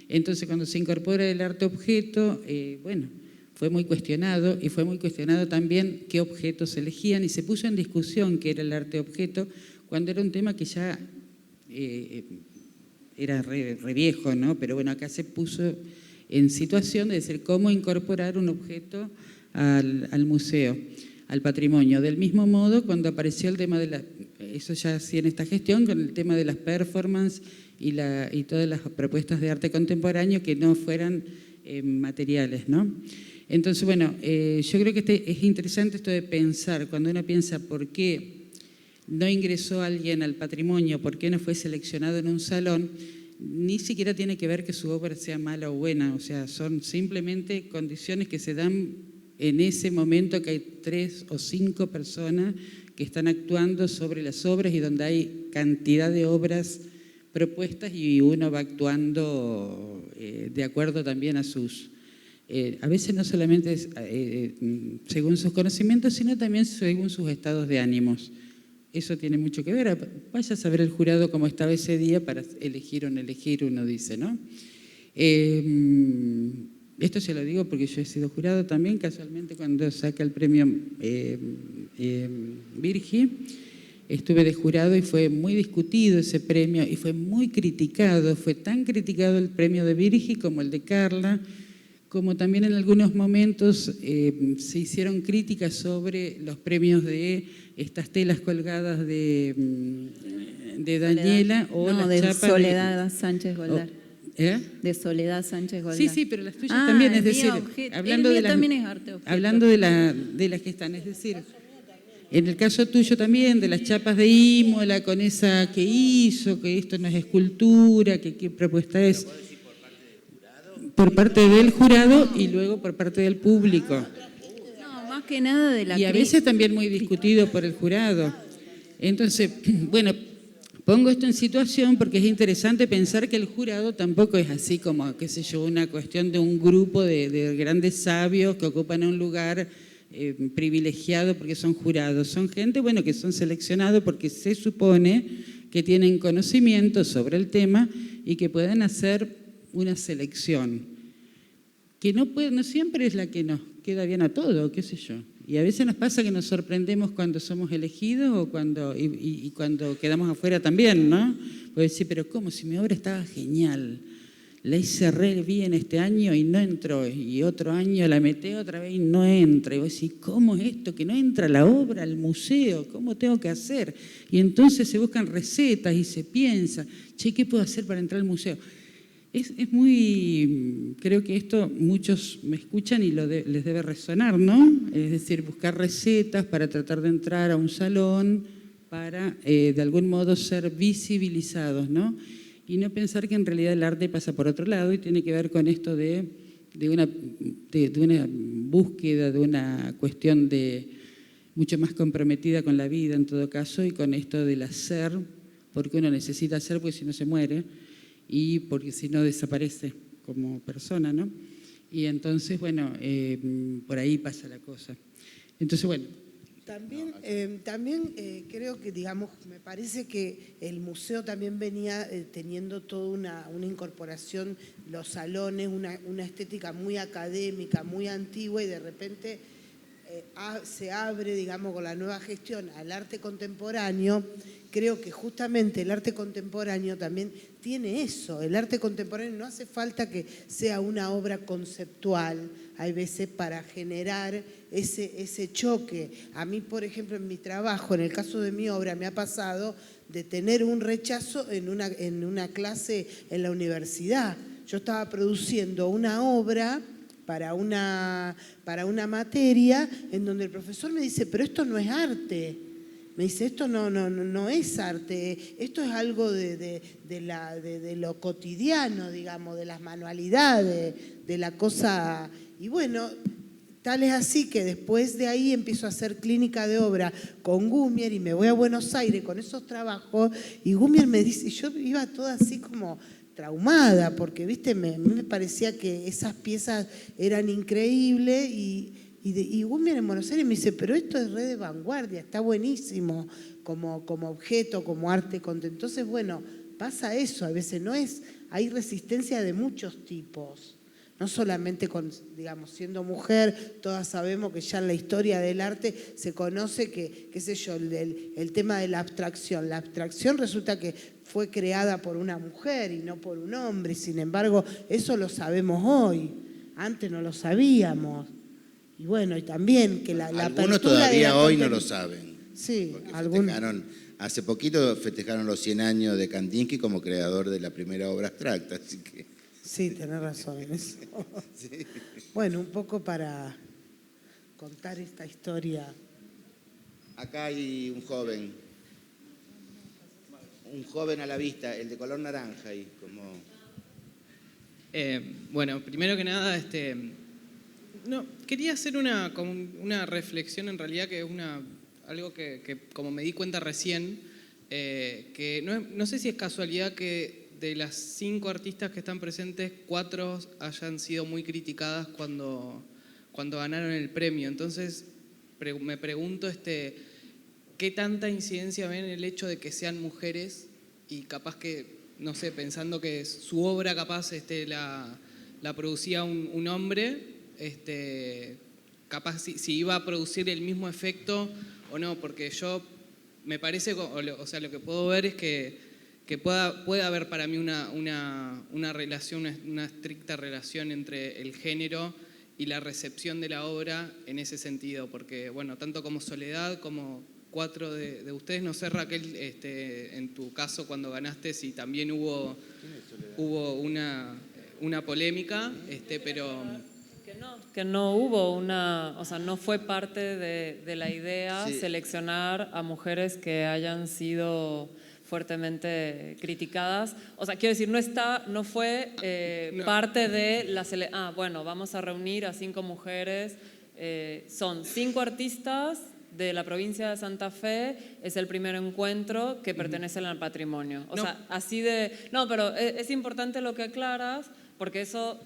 S7: Entonces, cuando se incorpora el arte objeto, bueno, fue muy cuestionado, y fue muy cuestionado también qué objetos se elegían, y se puso en discusión qué era el arte objeto, cuando era un tema que ya era re viejo, ¿no? Pero bueno, acá se puso en situación de decir cómo incorporar un objeto al museo, al patrimonio. Del mismo modo, cuando apareció el tema de eso ya hacía en esta gestión, con el tema de las performances y todas las propuestas de arte contemporáneo que no fueran materiales, ¿no? Entonces, bueno, yo creo que es interesante esto de pensar, cuando uno piensa por qué no ingresó alguien al patrimonio, por qué no fue seleccionado en un salón, ni siquiera tiene que ver que su obra sea mala o buena, o sea, son simplemente condiciones que se dan en ese momento, que hay 3 o 5 personas que están actuando sobre las obras y donde hay cantidad de obras propuestas y uno va actuando de acuerdo también a sus... a veces no solamente según sus conocimientos, sino también según sus estados de ánimos. Eso tiene mucho que ver. Vaya a saber el jurado cómo estaba ese día para elegir o no elegir, uno dice, ¿no? Esto se lo digo porque yo he sido jurado también, casualmente cuando saca el premio Virgi, estuve de jurado y fue muy discutido ese premio y fue muy criticado. Fue tan criticado el premio de Virgi como el de Carla, como también en algunos momentos se hicieron críticas sobre los premios de estas telas colgadas de Daniela o
S4: no,
S7: las
S4: de
S7: chapas
S4: Soledad Sánchez Goldar.
S7: De
S4: Soledad Sánchez Goldar.
S7: Sí, pero las tuyas también, es decir, hablando de
S4: también es arte objeto.
S7: Hablando de las que están, es decir, en el caso tuyo también, de las chapas de Imola, con esa que hizo, que esto no es escultura, que qué propuesta es. Por parte del jurado y luego por parte del público.
S4: No, más que nada de la...
S7: Y a veces también muy discutido por el jurado. Entonces, bueno, pongo esto en situación porque es interesante pensar que el jurado tampoco es así como, qué sé yo, una cuestión de un grupo de grandes sabios que ocupan un lugar privilegiado porque son jurados. Son gente, bueno, que son seleccionados porque se supone que tienen conocimiento sobre el tema y que pueden hacer una selección, que no siempre es la que nos queda bien a todo, qué sé yo. Y a veces nos pasa que nos sorprendemos cuando somos elegidos o cuando quedamos afuera también, ¿no? Puedes decir, pero ¿cómo? Si mi obra estaba genial, la hice re bien este año y no entró, y otro año la metí otra vez y no entra. Y vos decís, ¿cómo es esto que no entra la obra al museo? ¿Cómo tengo que hacer? Y entonces se buscan recetas y se piensa, che, ¿qué puedo hacer para entrar al museo? Es muy, creo que esto muchos me escuchan y les debe resonar, ¿no? Es decir, buscar recetas para tratar de entrar a un salón, para de algún modo ser visibilizados, ¿no? Y no pensar que en realidad el arte pasa por otro lado y tiene que ver con esto de una búsqueda, de una cuestión mucho más comprometida con la vida en todo caso y con esto del hacer, porque uno necesita hacer porque si no se muere, y porque si no desaparece como persona, ¿no? Y entonces, bueno, por ahí pasa la cosa. Entonces, bueno.
S3: También creo que, digamos, me parece que el museo también venía teniendo toda una incorporación, los salones, una estética muy académica, muy antigua, y de repente se abre, digamos, con la nueva gestión al arte contemporáneo. Creo que justamente el arte contemporáneo también tiene eso. El arte contemporáneo no hace falta que sea una obra conceptual, hay veces para generar ese choque. A mí, por ejemplo, en mi trabajo, en el caso de mi obra, me ha pasado de tener un rechazo en una clase en la universidad. Yo estaba produciendo una obra para una materia en donde el profesor me dice, pero esto no es arte. Me dice, esto no es arte, esto es algo de lo cotidiano, digamos, de las manualidades, de la cosa. Y bueno, Tal es así que después de ahí empiezo a hacer clínica de obra con Gumier y me voy a Buenos Aires con esos trabajos y Gumier me dice, yo iba toda así como traumada porque, viste, me parecía que esas piezas eran increíbles y Gumier en Buenos Aires me dice, pero esto es re de vanguardia, está buenísimo como objeto, como arte. Entonces, bueno, pasa eso, a veces hay resistencia de muchos tipos. No solamente digamos, siendo mujer, todas sabemos que ya en la historia del arte se conoce que, qué sé yo, el tema de la abstracción. La abstracción resulta que fue creada por una mujer y no por un hombre. Sin embargo, eso lo sabemos hoy. Antes no lo sabíamos. Y bueno, y también que la
S2: algunos todavía hoy no lo saben.
S3: Sí,
S2: hace poquito festejaron los 100 años de Kandinsky como creador de la primera obra abstracta, así que...
S3: Sí, tenés razón en eso. Sí. Bueno, un poco para contar esta historia.
S2: Acá hay un joven a la vista, el de color naranja ahí, como...
S11: Bueno, primero que nada, quería hacer una reflexión en realidad que es algo que como me di cuenta recién, que no sé si es casualidad que de las 5 artistas que están presentes, 4 hayan sido muy criticadas cuando ganaron el premio. Entonces me pregunto qué tanta incidencia ven en el hecho de que sean mujeres y capaz que, no sé, pensando que su obra capaz la producía un hombre, capaz si iba a producir el mismo efecto o no, porque yo me parece, o sea, lo que puedo ver es que puede haber para mí una relación, una estricta relación entre el género y la recepción de la obra en ese sentido, porque bueno, tanto como Soledad como 4 de ustedes, no sé Raquel, en tu caso cuando ganaste si también hubo una polémica, pero...
S1: Que no hubo o sea, no fue parte de la idea seleccionar a mujeres que hayan sido fuertemente criticadas. O sea, quiero decir, no fue parte de la bueno, vamos a reunir a 5 mujeres, son 5 artistas de la provincia de Santa Fe, es el primer encuentro que pertenecen al patrimonio. O sea, así de... No, pero es importante lo que aclaras, porque eso...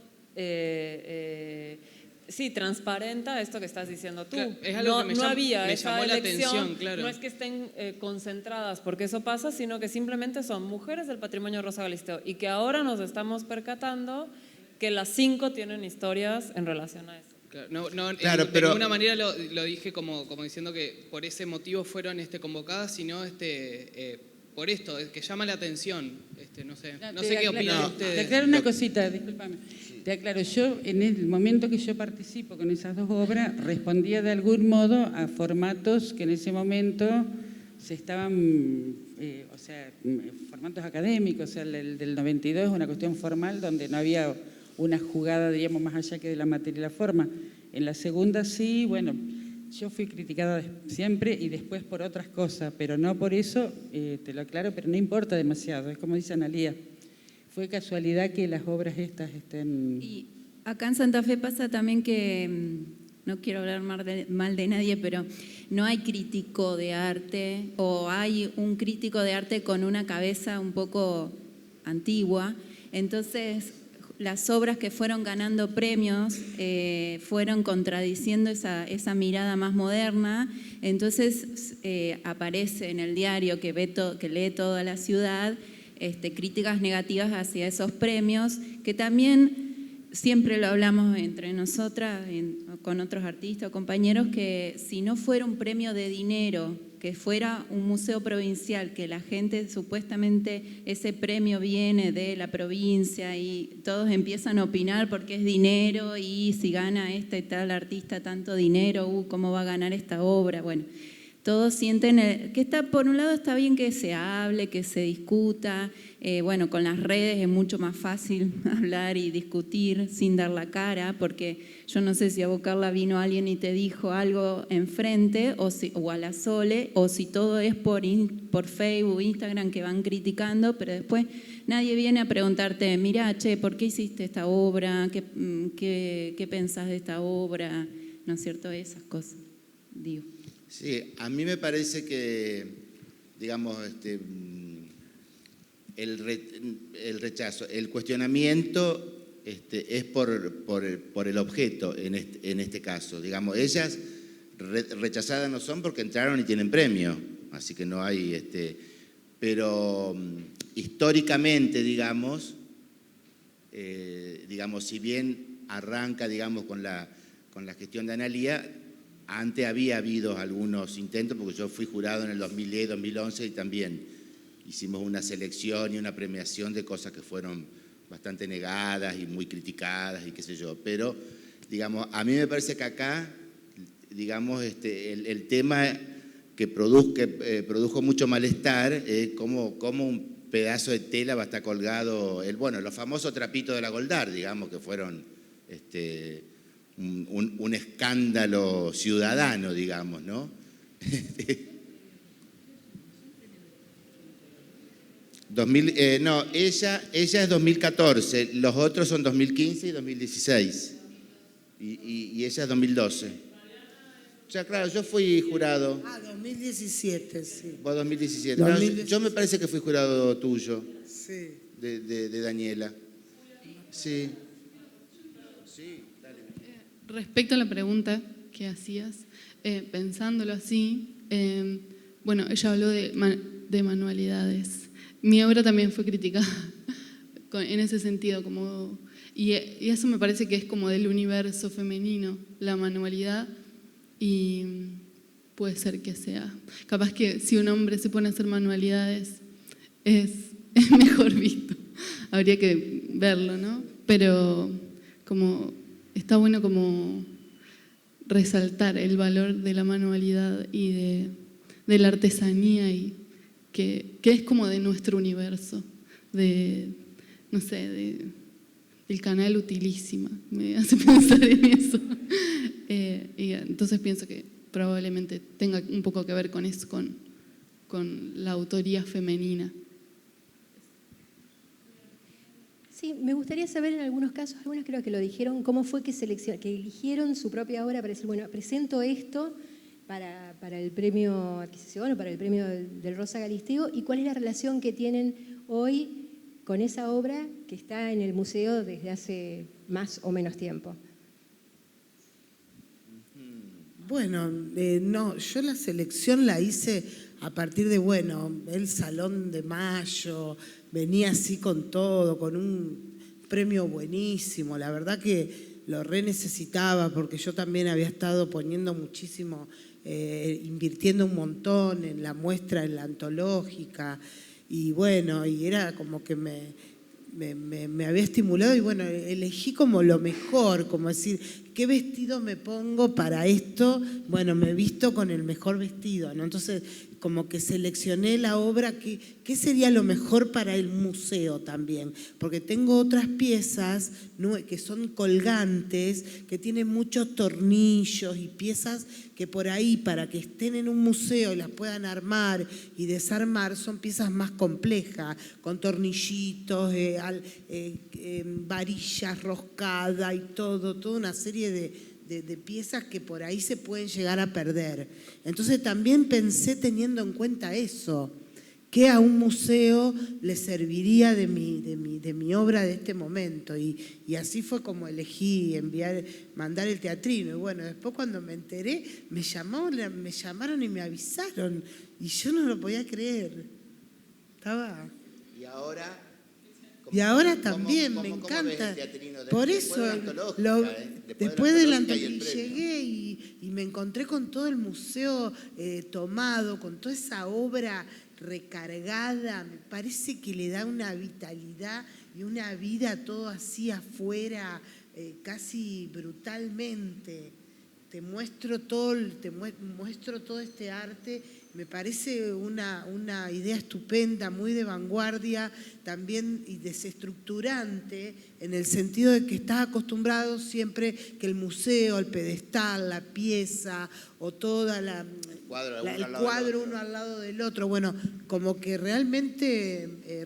S1: sí, transparenta esto que estás diciendo tú.
S11: Claro, es algo que
S1: no había
S11: me
S1: esa
S11: llamó la
S1: elección,
S11: atención, claro.
S1: no es que estén concentradas porque eso pasa, sino que simplemente son mujeres del patrimonio Rosa Galisteo y que ahora nos estamos percatando que las 5 tienen historias en relación a eso.
S2: Claro,
S11: de ninguna manera lo dije como diciendo que por ese motivo fueron convocadas, sino por esto, que llama la atención. No sé qué opinan ustedes.
S7: Te aclaro una cosita, discúlpame. Te aclaro, yo en el momento que yo participo con esas 2 obras, respondía de algún modo a formatos que en ese momento se estaban, formatos académicos, o sea, el del 92 es una cuestión formal donde no había una jugada, diríamos, más allá que de la materia y la forma. En la segunda sí, bueno, yo fui criticada siempre y después por otras cosas, pero no por eso, te lo aclaro, pero no importa demasiado, es como dice Analía. Fue casualidad que las obras estas estén...
S4: Y acá en Santa Fe pasa también que, no quiero hablar mal de nadie, pero no hay crítico de arte, o hay un crítico de arte con una cabeza un poco antigua. Entonces, las obras que fueron ganando premios fueron contradiciendo esa mirada más moderna. Entonces, aparece en el diario que lee toda la ciudad, críticas negativas hacia esos premios, que también siempre lo hablamos entre nosotras, con otros artistas o compañeros, que si no fuera un premio de dinero, que fuera un museo provincial, que la gente supuestamente ese premio viene de la provincia y todos empiezan a opinar porque es dinero y si gana este y tal artista tanto dinero, ¿cómo va a ganar esta obra? Bueno, todos sienten que por un lado está bien que se hable, que se discuta, bueno, con las redes es mucho más fácil hablar y discutir sin dar la cara, porque yo no sé si a vos, Carla, vino alguien y te dijo algo enfrente, o a la Sole, o si todo es por Facebook, Instagram, que van criticando, pero después nadie viene a preguntarte, mira, che, ¿por qué hiciste esta obra? ¿Qué pensás de esta obra? ¿no es cierto? Esas cosas, digo.
S2: Sí, a mí me parece que, digamos, el rechazo, el cuestionamiento es por el objeto en este caso. Digamos, ellas rechazadas no son porque entraron y tienen premio, así que no hay... pero históricamente, digamos, si bien arranca, digamos, con la gestión de Analía, antes había habido algunos intentos, porque yo fui jurado en el 2010, 2011 y también hicimos una selección y una premiación de cosas que fueron bastante negadas y muy criticadas y qué sé yo. Pero, digamos, a mí me parece que acá, digamos, el tema que produjo mucho malestar es cómo un pedazo de tela va a estar colgado, los famosos trapitos de la Goldar, digamos, que fueron un escándalo ciudadano, digamos, ¿no? Ella es 2014, los otros son 2015 y 2016, y ella es 2012. O sea, claro, yo fui jurado.
S3: 2017, sí.
S2: Vos 2017.
S3: 2017.
S2: Yo me parece que fui jurado tuyo,
S3: Sí.
S2: de Daniela. Sí. Sí, dale.
S6: Respecto a la pregunta que hacías, pensándolo así, ella habló de manualidades. Mi obra también fue criticada en ese sentido, y eso me parece que es como del universo femenino, la manualidad, y puede ser que sea. Capaz que si un hombre se pone a hacer manualidades es mejor visto. Habría que verlo, ¿no? Pero como está bueno como resaltar el valor de la manualidad y de la artesanía, y que es como de nuestro universo, del canal Utilísima, me hace pensar en eso. Y entonces pienso que probablemente tenga un poco que ver con eso, con la autoría femenina.
S8: Sí, me gustaría saber en algunos casos, algunos creo que lo dijeron, cómo fue que eligieron su propia obra para decir, bueno, presento esto para el premio Adquisición o para el premio del Rosa Galisteo, y cuál es la relación que tienen hoy con esa obra que está en el museo desde hace más o menos tiempo.
S3: Bueno, no, yo la selección la hice a partir de, el Salón de Mayo, venía así con todo, con un premio buenísimo, la verdad que lo re necesitaba porque yo también había estado poniendo muchísimo, invirtiendo un montón en la muestra, en la antológica, y y era como que me había estimulado y elegí como lo mejor, como decir, ¿qué vestido me pongo para esto? Me visto con el mejor vestido, ¿no? Entonces, como que seleccioné la obra, ¿qué sería lo mejor para el museo también? Porque tengo otras piezas que son colgantes, que tienen muchos tornillos y piezas que por ahí, para que estén en un museo y las puedan armar y desarmar, son piezas más complejas, con tornillitos, varillas roscadas y toda una serie de piezas que por ahí se pueden llegar a perder. Entonces también pensé teniendo en cuenta eso, qué a un museo le serviría de mi obra de este momento. Y así fue como elegí mandar el teatrino. Y después cuando me enteré, me llamaron y me avisaron. Y yo no lo podía creer. Estaba... Y ahora también me encanta. Por eso, después de la antológica llegué y me encontré con todo el museo tomado, con toda esa obra recargada. Me parece que le da una vitalidad y una vida todo así afuera, casi brutalmente. Te muestro todo este arte me parece una idea estupenda, muy de vanguardia también y desestructurante, en el sentido de que estás acostumbrado siempre que el museo, el pedestal, la pieza o toda el cuadro uno al lado del otro, bueno, como que realmente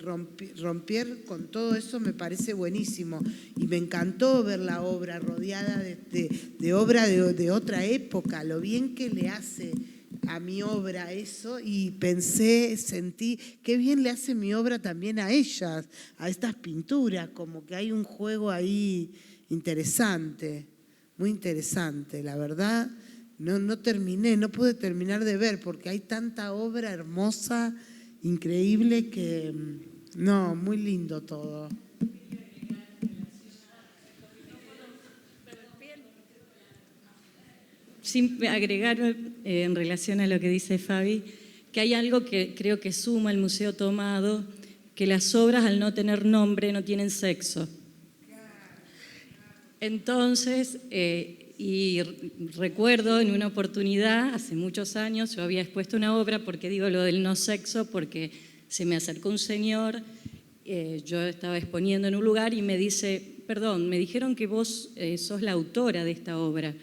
S3: romper con todo eso me parece buenísimo. Y me encantó ver la obra rodeada de obra de otra época, lo bien que le hace a mi obra eso, y sentí qué bien le hace mi obra también a ellas, a estas pinturas, como que hay un juego ahí interesante, muy interesante, la verdad. No pude terminar de ver porque hay tanta obra hermosa, increíble que, no, muy lindo todo.
S12: Sin agregar en relación a lo que dice Fabi, que hay algo que creo que suma el Museo Tomado, que las obras al no tener nombre no tienen sexo. Entonces, y recuerdo en una oportunidad, hace muchos años, yo había expuesto una obra, porque digo lo del no sexo, porque se me acercó un señor, yo estaba exponiendo en un lugar y me dice, perdón, me dijeron que vos sos la autora de esta obra.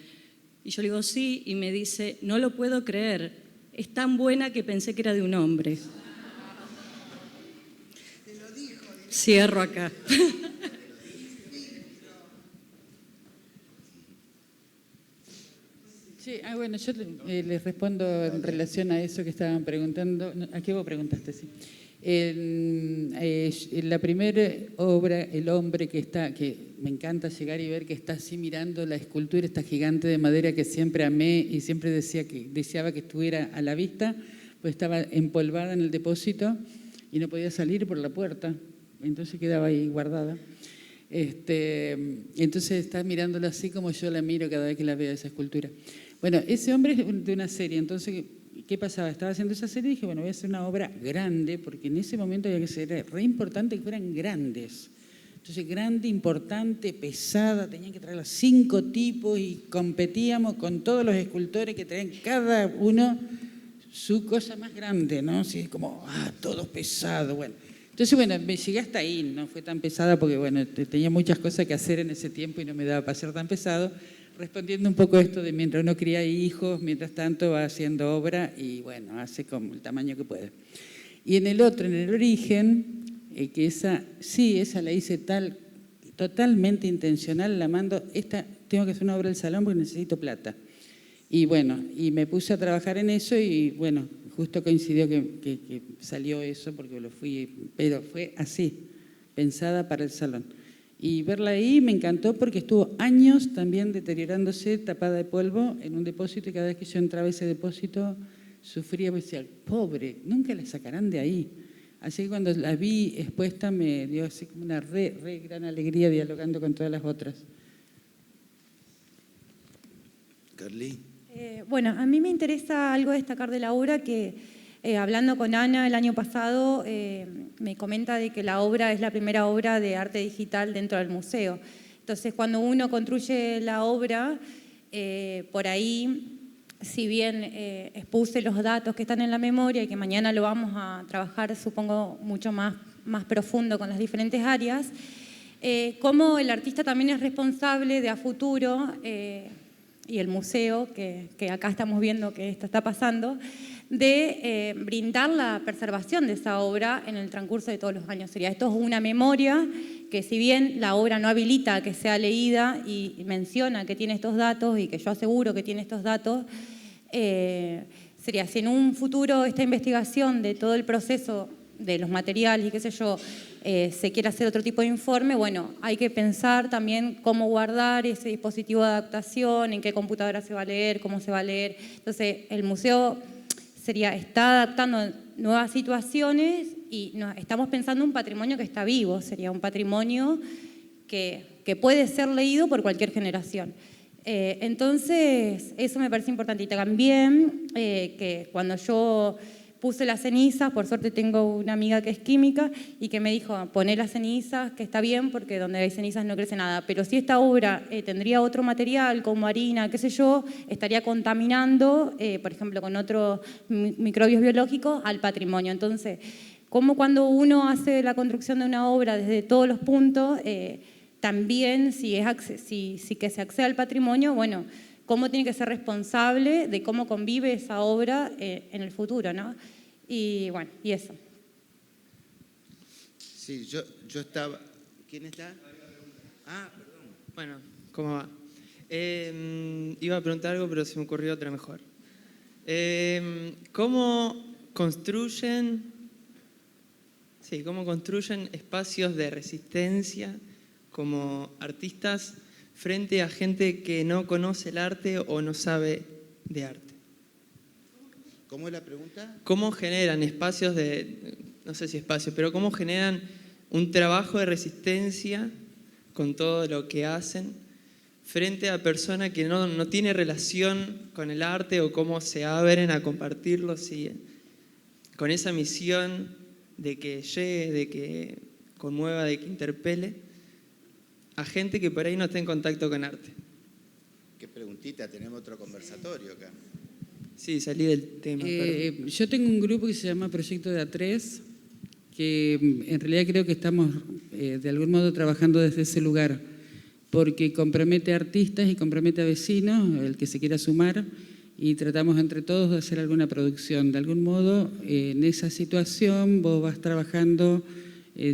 S12: Y yo le digo, sí, y me dice, no lo puedo creer, es tan buena que pensé que era de un hombre.
S3: Te lo dijo.
S12: Cierro acá.
S7: Sí, bueno, yo les respondo en relación a eso que estaban preguntando. ¿A qué vos preguntaste? Sí. La primera obra, El hombre que me encanta llegar y ver que está así mirando la escultura, esta gigante de madera que siempre amé y siempre deseaba que estuviera a la vista, pues estaba empolvada en el depósito y no podía salir por la puerta, entonces quedaba ahí guardada. Entonces está mirándola así como yo la miro cada vez que la veo, esa escultura. Bueno, ese hombre es de una serie, entonces, ¿qué pasaba? Estaba haciendo esa serie y dije, bueno, voy a hacer una obra grande, porque en ese momento había que ser re importante que fueran grandes. Entonces, grande, importante, pesada, tenían que traer los 5 tipos y competíamos con todos los escultores que traían cada uno su cosa más grande, ¿no? Así como, todo pesado, bueno. Entonces, bueno, me llegué hasta ahí, no fue tan pesada porque, bueno, tenía muchas cosas que hacer en ese tiempo y no me daba para ser tan pesado. Respondiendo un poco a esto de mientras uno cría hijos, mientras tanto va haciendo obra y, bueno, hace como el tamaño que puede. Y en el otro, en el origen, que esa la hice totalmente intencional, la mando, tengo que hacer una obra del salón porque necesito plata. Y bueno, y me puse a trabajar en eso y, bueno, justo coincidió que salió eso porque pero fue así, pensada para el salón. Y verla ahí me encantó porque estuvo años también deteriorándose, tapada de polvo en un depósito, y cada vez que yo entraba a ese depósito sufría, porque decía, pobre, nunca la sacarán de ahí. Así que cuando la vi expuesta me dio así como una re gran alegría dialogando con todas las otras.
S2: Carly.
S5: Bueno, a mí me interesa algo destacar de la obra que, hablando con Ana el año pasado, me comenta de que la obra es la primera obra de arte digital dentro del museo. Entonces, cuando uno construye la obra, por ahí, si bien expuse los datos que están en la memoria y que mañana lo vamos a trabajar, supongo, mucho más profundo con las diferentes áreas, cómo el artista también es responsable de a futuro, y el museo, que acá estamos viendo que esto está pasando, de brindar la preservación de esa obra en el transcurso de todos los años. Esto es una memoria que, si bien la obra no habilita que sea leída y menciona que tiene estos datos y que yo aseguro que tiene estos datos, sería si en un futuro esta investigación de todo el proceso de los materiales y qué sé yo, se quiere hacer otro tipo de informe, bueno, hay que pensar también cómo guardar ese dispositivo de adaptación, en qué computadora se va a leer, cómo se va a leer. Entonces, el museo está adaptando nuevas situaciones y estamos pensando en un patrimonio que está vivo, sería un patrimonio que puede ser leído por cualquier generación. Entonces, eso me parece importante. Y también que cuando yo puse las cenizas, por suerte tengo una amiga que es química y que me dijo, poné las cenizas, que está bien porque donde hay cenizas no crece nada, pero si esta obra tendría otro material como harina, qué sé yo, estaría contaminando, por ejemplo, con otros microbios biológicos al patrimonio. Entonces, como cuando uno hace la construcción de una obra desde todos los puntos, también si que se accede al patrimonio, bueno, cómo tiene que ser responsable de cómo convive esa obra en el futuro, ¿no? Y bueno, y eso.
S2: Sí, yo estaba... ¿Quién está? Ah, perdón.
S13: Bueno, ¿cómo va? Iba a preguntar algo, pero se me ocurrió otra mejor. ¿Cómo construyen espacios de resistencia como artistas frente a gente que no conoce el arte o no sabe de arte?
S2: ¿Cómo es la pregunta?
S13: ¿Cómo generan espacios no sé si espacios, pero cómo generan un trabajo de resistencia con todo lo que hacen frente a personas que no tiene relación con el arte, o cómo se abren a compartirlo, ¿sí? Con esa misión de que llegue, de que conmueva, de que interpele a gente que por ahí no está en contacto con arte?
S2: Qué preguntita, tenemos otro conversatorio acá.
S13: Sí, salí del tema.
S7: Yo tengo un grupo que se llama Proyecto de A3, que en realidad creo que estamos de algún modo trabajando desde ese lugar, porque compromete a artistas y compromete a vecinos, el que se quiera sumar, y tratamos entre todos de hacer alguna producción. De algún modo, en esa situación vos vas trabajando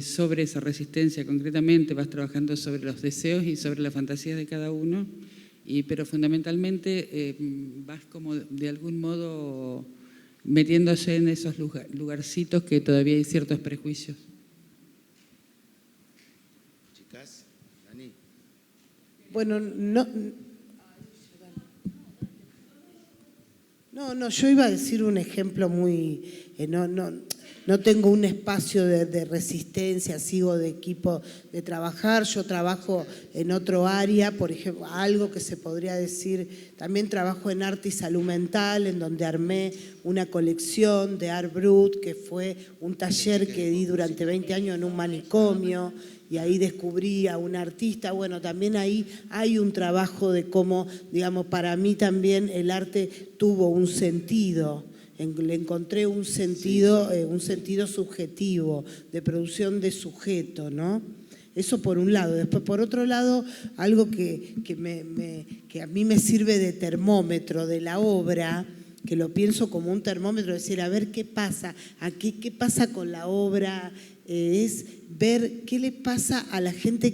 S7: sobre esa resistencia concretamente, vas trabajando sobre los deseos y sobre las fantasías de cada uno, pero fundamentalmente vas como de algún modo metiéndose en esos lugarcitos que todavía hay ciertos prejuicios.
S2: Chicas, Dani.
S3: Bueno, no, yo iba a decir un ejemplo muy... No tengo un espacio de resistencia, sigo de equipo de trabajar, yo trabajo en otro área, por ejemplo, algo que se podría decir, también trabajo en arte y salud mental, en donde armé una colección de Art Brut, que fue un taller que di durante 20 años en un manicomio, y ahí descubrí a un artista. Bueno, también ahí hay un trabajo de cómo, digamos, para mí también el arte tuvo un sentido. Le encontré un sentido subjetivo, de producción de sujeto, ¿no? Eso por un lado. Después, por otro lado, algo que a mí me sirve de termómetro de la obra, que lo pienso como un termómetro, decir, a ver qué pasa, aquí qué pasa con la obra, es ver qué le pasa a la gente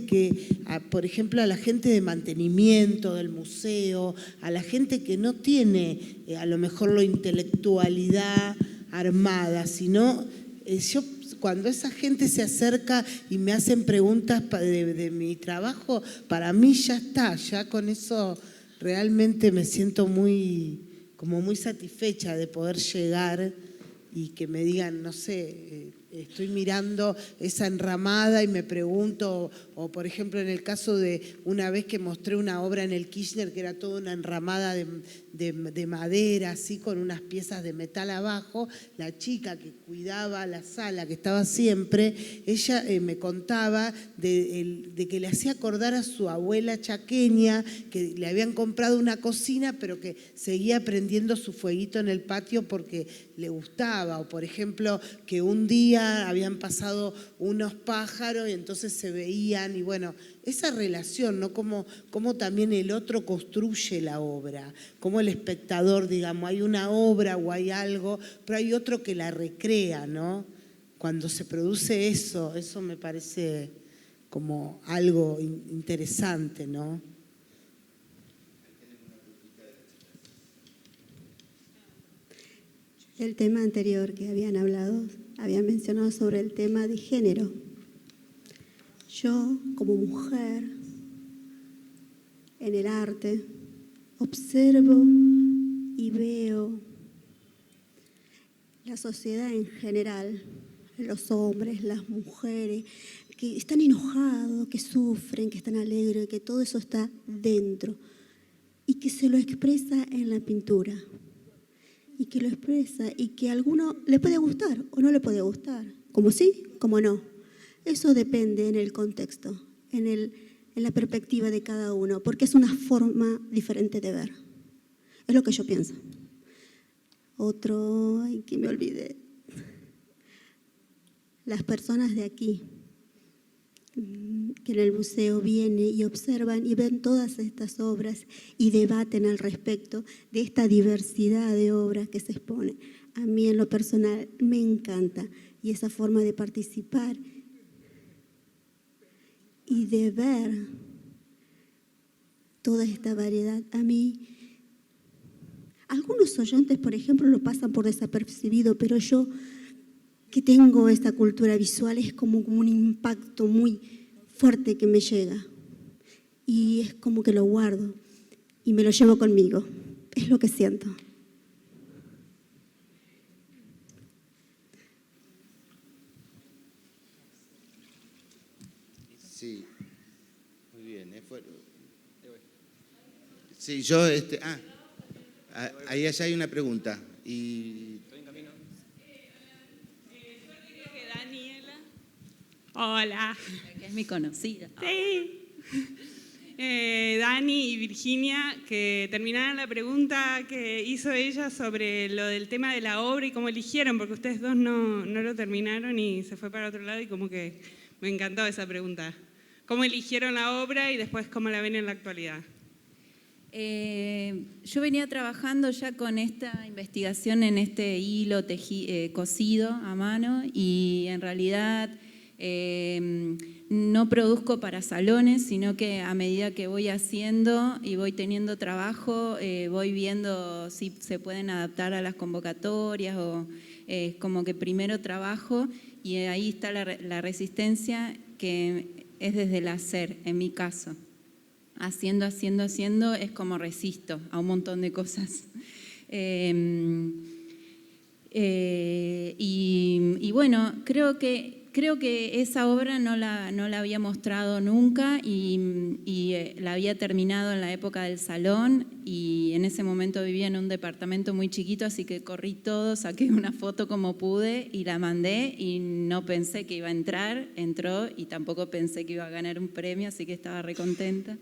S3: por ejemplo, a la gente de mantenimiento del museo, a la gente que no tiene a lo mejor la intelectualidad armada, sino yo cuando esa gente se acerca y me hacen preguntas de mi trabajo, para mí ya está, ya con eso realmente me siento muy satisfecha de poder llegar y que me digan, no sé, estoy mirando esa enramada y me pregunto, o por ejemplo en el caso de una vez que mostré una obra en el Kirchner que era toda una enramada de madera, así con unas piezas de metal abajo, la chica que cuidaba la sala, que estaba siempre, ella me contaba de que le hacía acordar a su abuela chaqueña, que le habían comprado una cocina, pero que seguía prendiendo su fueguito en el patio porque le gustaba, o por ejemplo que un día habían pasado unos pájaros y entonces se veían, y bueno, esa relación, ¿no? Cómo también el otro construye la obra, cómo el espectador, digamos, hay una obra o hay algo, pero hay otro que la recrea, ¿no? Cuando se produce eso me parece como algo interesante, ¿no?
S14: El tema anterior que habían hablado, habían mencionado sobre el tema de género. Yo, como mujer, en el arte, observo y veo la sociedad en general, los hombres, las mujeres, que están enojados, que sufren, que están alegres, que todo eso está dentro y que se lo expresa en la pintura. y que lo expresa y que a alguno le puede gustar o no le puede gustar, como sí, como no. Eso depende en el contexto, en la perspectiva de cada uno, porque es una forma diferente de ver. Es lo que yo pienso. Otro, ay, que me olvidé. Las personas de aquí, que en el museo vienen y observan y ven todas estas obras y debaten al respecto de esta diversidad de obras que se exponen. A mí en lo personal me encanta, y esa forma de participar y de ver toda esta variedad, a mí, algunos oyentes, por ejemplo, lo pasan por desapercibido, pero yo, que tengo esta cultura visual, es como un impacto muy fuerte que me llega. Y es como que lo guardo y me lo llevo conmigo. Es lo que siento.
S2: Sí, muy bien. Sí, yo, ahí allá hay una pregunta. Y...
S15: Hola.
S4: Que es mi conocida.
S15: Sí. Dani y Virginia, que terminaron la pregunta que hizo ella sobre lo del tema de la obra y cómo eligieron, porque ustedes dos no lo terminaron y se fue para otro lado, y como que me encantó esa pregunta. ¿Cómo eligieron la obra y después cómo la ven en la actualidad?
S4: Yo venía trabajando ya con esta investigación en este hilo cosido a mano, y en realidad no produzco para salones, sino que a medida que voy haciendo y voy teniendo trabajo, voy viendo si se pueden adaptar a las convocatorias, o como que primero trabajo, y ahí está la resistencia, que es desde el hacer, en mi caso. Haciendo es como resisto a un montón de cosas. Y bueno, creo que esa obra no la había mostrado nunca, y la había terminado en la época del salón, y en ese momento vivía en un departamento muy chiquito, así que corrí todo, saqué una foto como pude y la mandé, y no pensé que iba a entrar, entró, y tampoco pensé que iba a ganar un premio, así que estaba recontenta.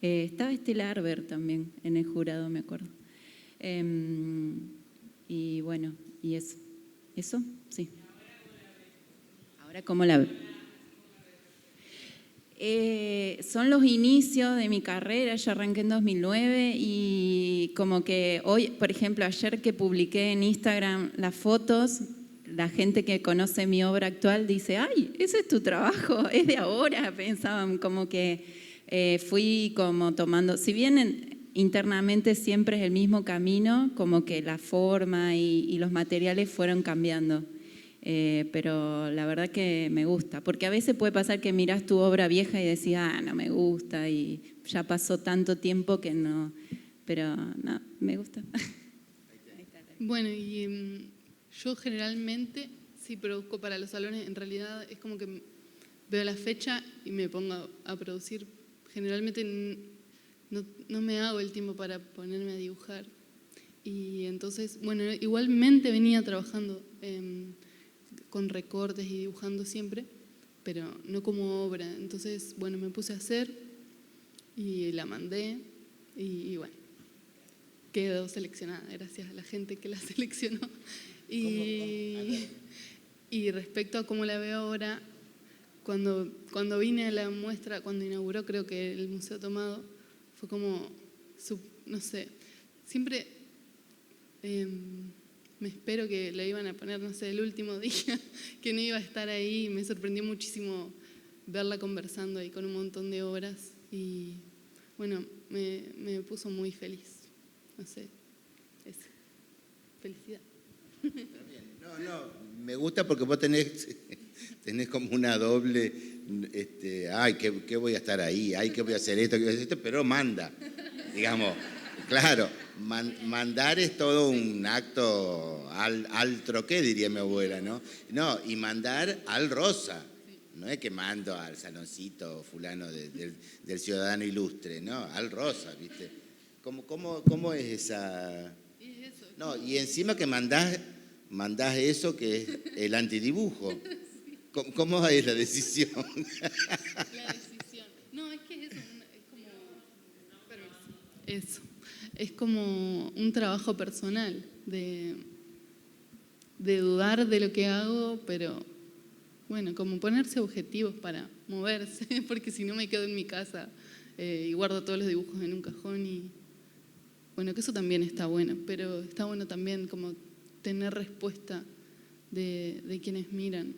S4: Estaba Estela Arber también en el jurado, me acuerdo. Y bueno, y eso. ¿Eso? Sí. Ahora, ¿cómo la veo? Son los inicios de mi carrera. Yo arranqué en 2009, y como que hoy, por ejemplo, ayer que publiqué en Instagram las fotos, la gente que conoce mi obra actual dice: ¡ay, ese es tu trabajo! Es de ahora. Pensaban como que fui como tomando, si bien internamente siempre es el mismo camino, como que la forma y los materiales fueron cambiando. Pero la verdad que me gusta, porque a veces puede pasar que mirás tu obra vieja y decís: no me gusta, y ya pasó tanto tiempo que no, pero no, me gusta.
S6: Bueno, y yo generalmente, si produzco para los salones, en realidad es como que veo la fecha y me pongo a producir. Generalmente no me hago el tiempo para ponerme a dibujar. Y entonces, bueno, igualmente venía trabajando con recortes y dibujando siempre, pero no como obra. Entonces, bueno, me puse a hacer y la mandé, y bueno, quedó seleccionada gracias a la gente que la seleccionó. Y respecto a cómo la veo ahora, cuando vine a la muestra, cuando inauguró, creo que el Museo Tomado, fue como, no sé, siempre me espero que la iban a poner, no sé, el último día, que no iba a estar ahí. Me sorprendió muchísimo verla conversando ahí con un montón de obras, y bueno, me puso muy feliz, no sé, eso, felicidad.
S2: No, me gusta porque vos tenés como una doble, ay, ¿qué voy a estar ahí? Ay, ¿qué voy a hacer esto? ¿Qué voy a hacer esto? Pero manda, digamos, claro, mandar es todo un acto al troqué, diría mi abuela, ¿no? No, y mandar al rosa, no es que mando al saloncito fulano del ciudadano ilustre, no, al rosa, ¿viste? ¿Cómo es esa...?
S6: Y es eso,
S2: No, y encima que mandás eso que es el antidibujo. ¿Cómo es la decisión?
S6: La decisión. No, es que es como un trabajo personal de dudar de lo que hago, pero bueno, como ponerse objetivos para moverse, porque si no me quedo en mi casa y guardo todos los dibujos en un cajón y bueno, que eso también está bueno, pero está bueno también como tener respuesta de quienes miran.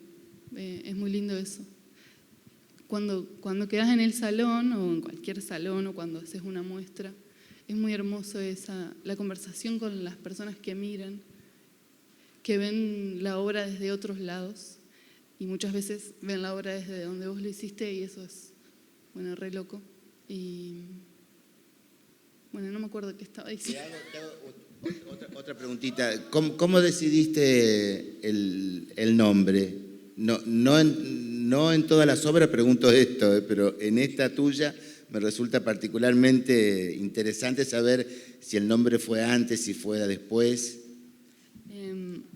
S6: Es muy lindo eso. Cuando quedas en el salón o en cualquier salón o cuando haces una muestra, es muy hermoso la conversación con las personas que miran, que ven la obra desde otros lados y muchas veces ven la obra desde donde vos lo hiciste y eso es, bueno, re loco. Y bueno, no me acuerdo qué estaba diciendo.
S2: Te hago otra preguntita. ¿Cómo decidiste el nombre? No en todas las obras pregunto esto, pero en esta tuya me resulta particularmente interesante saber si el nombre fue antes, si fue después.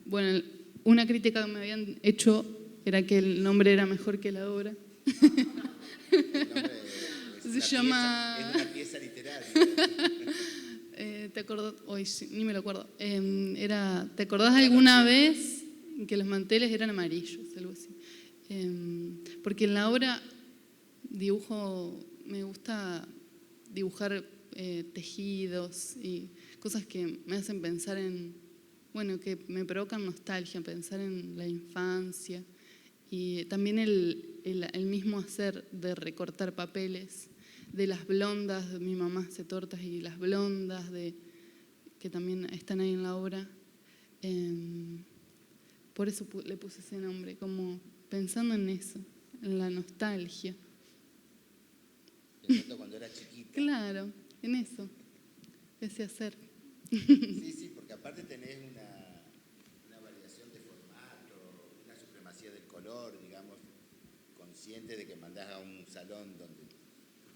S6: Bueno, una crítica que me habían hecho era que el nombre era mejor que la obra. Se llama...
S2: Es una pieza literaria.
S6: ¿Te acordás? Hoy sí, ni me lo acuerdo. ¿Te acordás alguna vez que los manteles eran amarillos? Algo así. Porque en la obra me gusta dibujar tejidos y cosas que me hacen pensar que me provocan nostalgia, pensar en la infancia y también el mismo hacer de recortar papeles, de las blondas, mi mamá hace tortas y las blondas que también están ahí en la obra. Por eso le puse ese nombre, como pensando en eso, en la nostalgia.
S2: Cuando era chiquita.
S6: Claro, en eso, ese hacer.
S2: Sí, porque aparte tenés una variación de formato, una supremacía del color, digamos, consciente de que mandás a un salón donde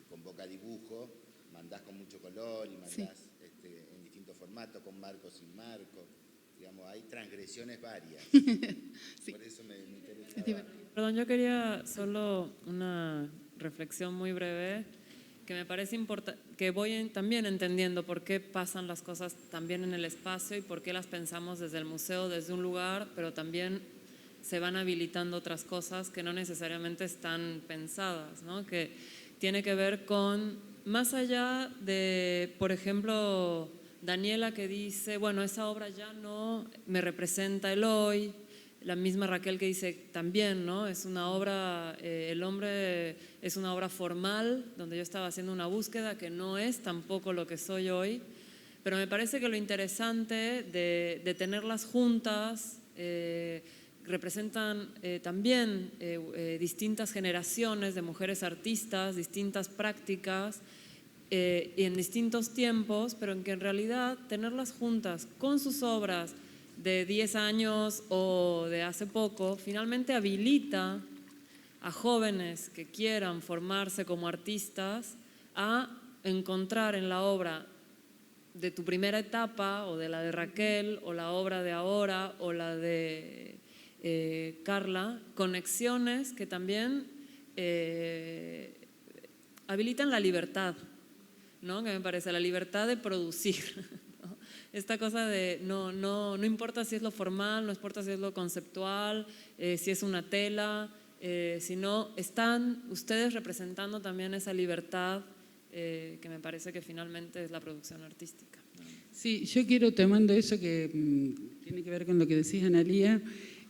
S2: convoca dibujo, mandás con mucho color y mandás en distintos formatos, con marco, sin marco. Digamos, hay transgresiones varias. Sí. Por eso me interesa.
S1: Perdón, yo quería solo una reflexión muy breve que me parece importante, que voy también entendiendo por qué pasan las cosas también en el espacio y por qué las pensamos desde el museo, desde un lugar, pero también se van habilitando otras cosas que no necesariamente están pensadas, ¿no? Que tiene que ver con, más allá de, por ejemplo, Daniela que dice, bueno, esa obra ya no me representa el hoy, la misma Raquel que dice también, ¿no? Es una obra, el hombre es una obra formal, donde yo estaba haciendo una búsqueda que no es tampoco lo que soy hoy, pero me parece que lo interesante de tenerlas juntas representan también distintas generaciones de mujeres artistas, distintas prácticas, y en distintos tiempos, pero en que en realidad tenerlas juntas con sus obras de 10 años o de hace poco, finalmente habilita a jóvenes que quieran formarse como artistas a encontrar en la obra de tu primera etapa o de la de Raquel o la obra de ahora o la de Carla, conexiones que también habilitan la libertad, ¿no? Que me parece la libertad de producir, ¿no? Esta cosa de no importa si es lo formal, no importa si es lo conceptual, si es una tela, sino están ustedes representando también esa libertad que me parece que finalmente es la producción artística, ¿no?
S7: Sí, yo quiero, tomando eso que tiene que ver con lo que decís, Analía,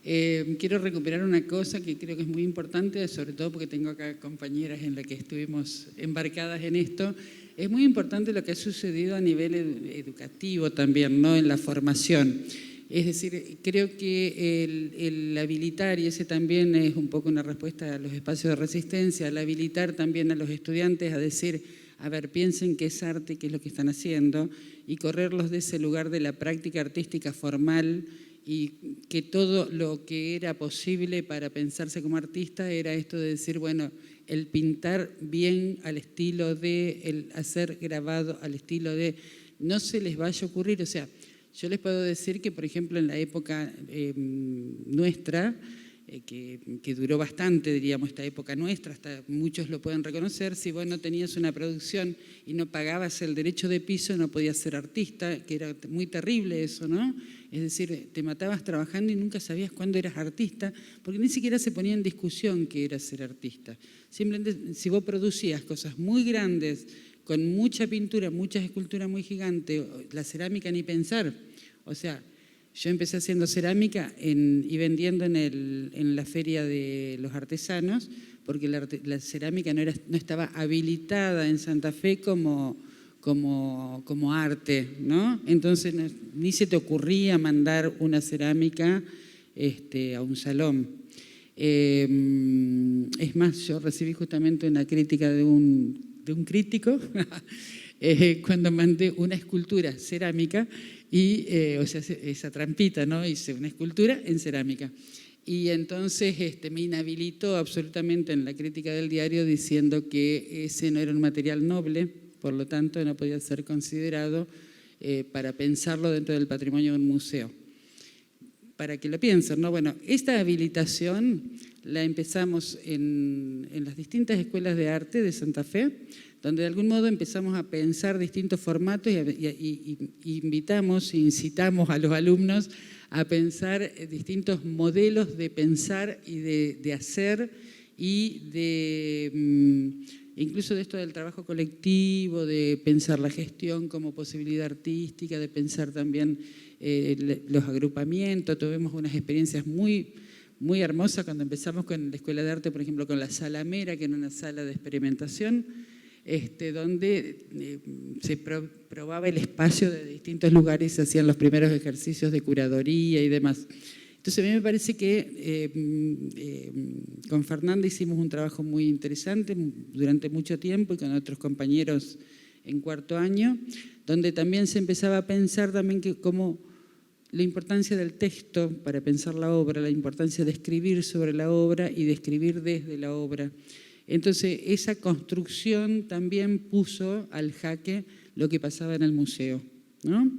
S7: quiero recuperar una cosa que creo que es muy importante, sobre todo porque tengo acá compañeras en las que estuvimos embarcadas en esto. Es muy importante lo que ha sucedido a nivel educativo también, ¿no? En la formación. Es decir, creo que el habilitar, y ese también es un poco una respuesta a los espacios de resistencia, el habilitar también a los estudiantes a decir, a ver, piensen qué es arte, qué es lo que están haciendo, y correrlos de ese lugar de la práctica artística formal, y que todo lo que era posible para pensarse como artista era esto de decir, bueno, el pintar bien al estilo de, el hacer grabado al estilo de, no se les vaya a ocurrir, o sea, Yo les puedo decir que, por ejemplo, en la época nuestra, que duró bastante, diríamos, esta época nuestra, hasta muchos lo pueden reconocer, si vos no tenías una producción y no pagabas el derecho de piso, no podías ser artista, que era muy terrible eso, ¿no? Es decir, te matabas trabajando y nunca sabías cuándo eras artista, porque ni siquiera se ponía en discusión qué era ser artista. Simplemente, si vos producías cosas muy grandes, con mucha pintura, muchas esculturas muy gigantes, la cerámica ni pensar. O sea, yo empecé haciendo cerámica y vendiendo en la feria de los artesanos, porque la cerámica no estaba habilitada en Santa Fe como arte, ¿no? Entonces ni se te ocurría mandar una cerámica a un salón. Es más, yo recibí justamente una crítica de un crítico cuando mandé una escultura cerámica o sea, esa trampita, ¿no? Hice una escultura en cerámica. Y entonces me inhabilitó absolutamente en la crítica del diario diciendo que ese no era un material noble, por lo tanto no podía ser considerado para pensarlo dentro del patrimonio de un museo. Para que lo piensen, ¿no? Bueno, esta habilitación la empezamos en las distintas escuelas de arte de Santa Fe, donde de algún modo empezamos a pensar distintos formatos y invitamos e incitamos a los alumnos a pensar distintos modelos de pensar y de hacer y incluso de esto del trabajo colectivo, de pensar la gestión como posibilidad artística, de pensar también los agrupamientos. Tuvimos unas experiencias muy hermosas cuando empezamos con la Escuela de Arte, por ejemplo, con la Sala Mera, que era una sala de experimentación, donde se probaba el espacio de distintos lugares, se hacían los primeros ejercicios de curaduría y demás. Entonces a mí me parece que con Fernanda hicimos un trabajo muy interesante durante mucho tiempo y con otros compañeros en cuarto año, donde también se empezaba a pensar también que como la importancia del texto para pensar la obra, la importancia de escribir sobre la obra y de escribir desde la obra. Entonces, esa construcción también puso al jaque lo que pasaba en el museo, ¿no?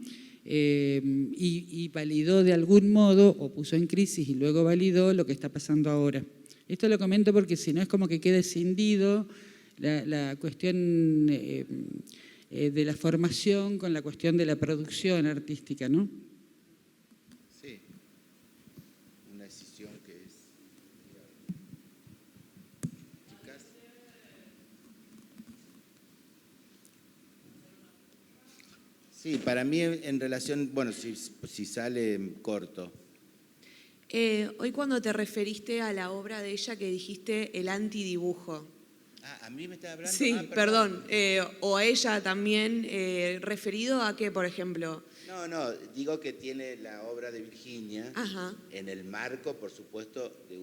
S7: Y validó de algún modo, o puso en crisis y luego validó lo que está pasando ahora. Esto lo comento porque si no es como que quede escindido la cuestión de la formación con la cuestión de la producción artística, ¿no?
S2: Sí, una decisión que es... Chicas. Sí, para mí en relación, bueno, si sale corto.
S16: Hoy cuando te referiste a la obra de ella que dijiste el antidibujo.
S2: ¿A mí me estaba hablando?
S16: Sí, perdón. O a ella también, ¿referido a qué, por ejemplo?
S2: No, digo que tiene la obra de Virginia.
S16: Ajá.
S2: En el marco, por supuesto, de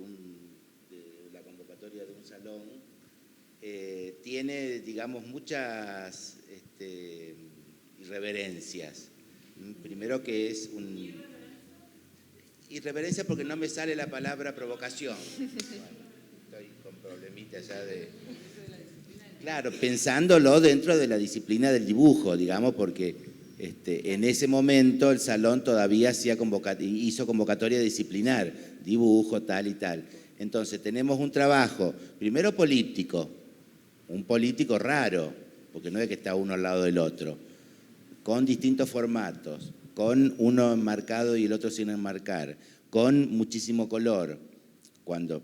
S2: la convocatoria de un salón. Tiene, digamos, muchas irreverencias. Primero que es irreverencia porque no me sale la palabra provocación. Bueno, estoy con problemitas ya de... Claro, pensándolo dentro de la disciplina del dibujo, digamos, porque en ese momento el salón todavía hizo convocatoria disciplinar, dibujo, tal y tal. Entonces tenemos un trabajo, primero político, un político raro, porque no es que está uno al lado del otro, con distintos formatos, con uno enmarcado y el otro sin enmarcar, con muchísimo color, cuando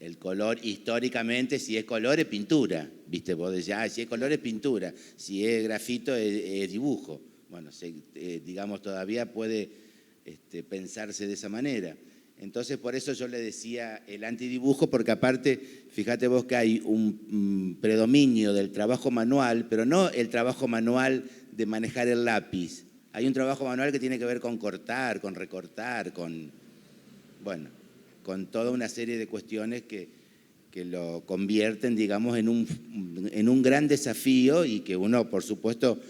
S2: el color históricamente, si es color es pintura, ¿viste? Vos decís, si es color es pintura, si es grafito es dibujo. Bueno, digamos, todavía puede pensarse de esa manera. Entonces, por eso yo le decía el antidibujo, porque aparte, fíjate vos que hay un predominio del trabajo manual, pero no el trabajo manual de manejar el lápiz. Hay un trabajo manual que tiene que ver con cortar, con recortar, con toda una serie de cuestiones que lo convierten, digamos, en un gran desafío y que uno, por supuesto,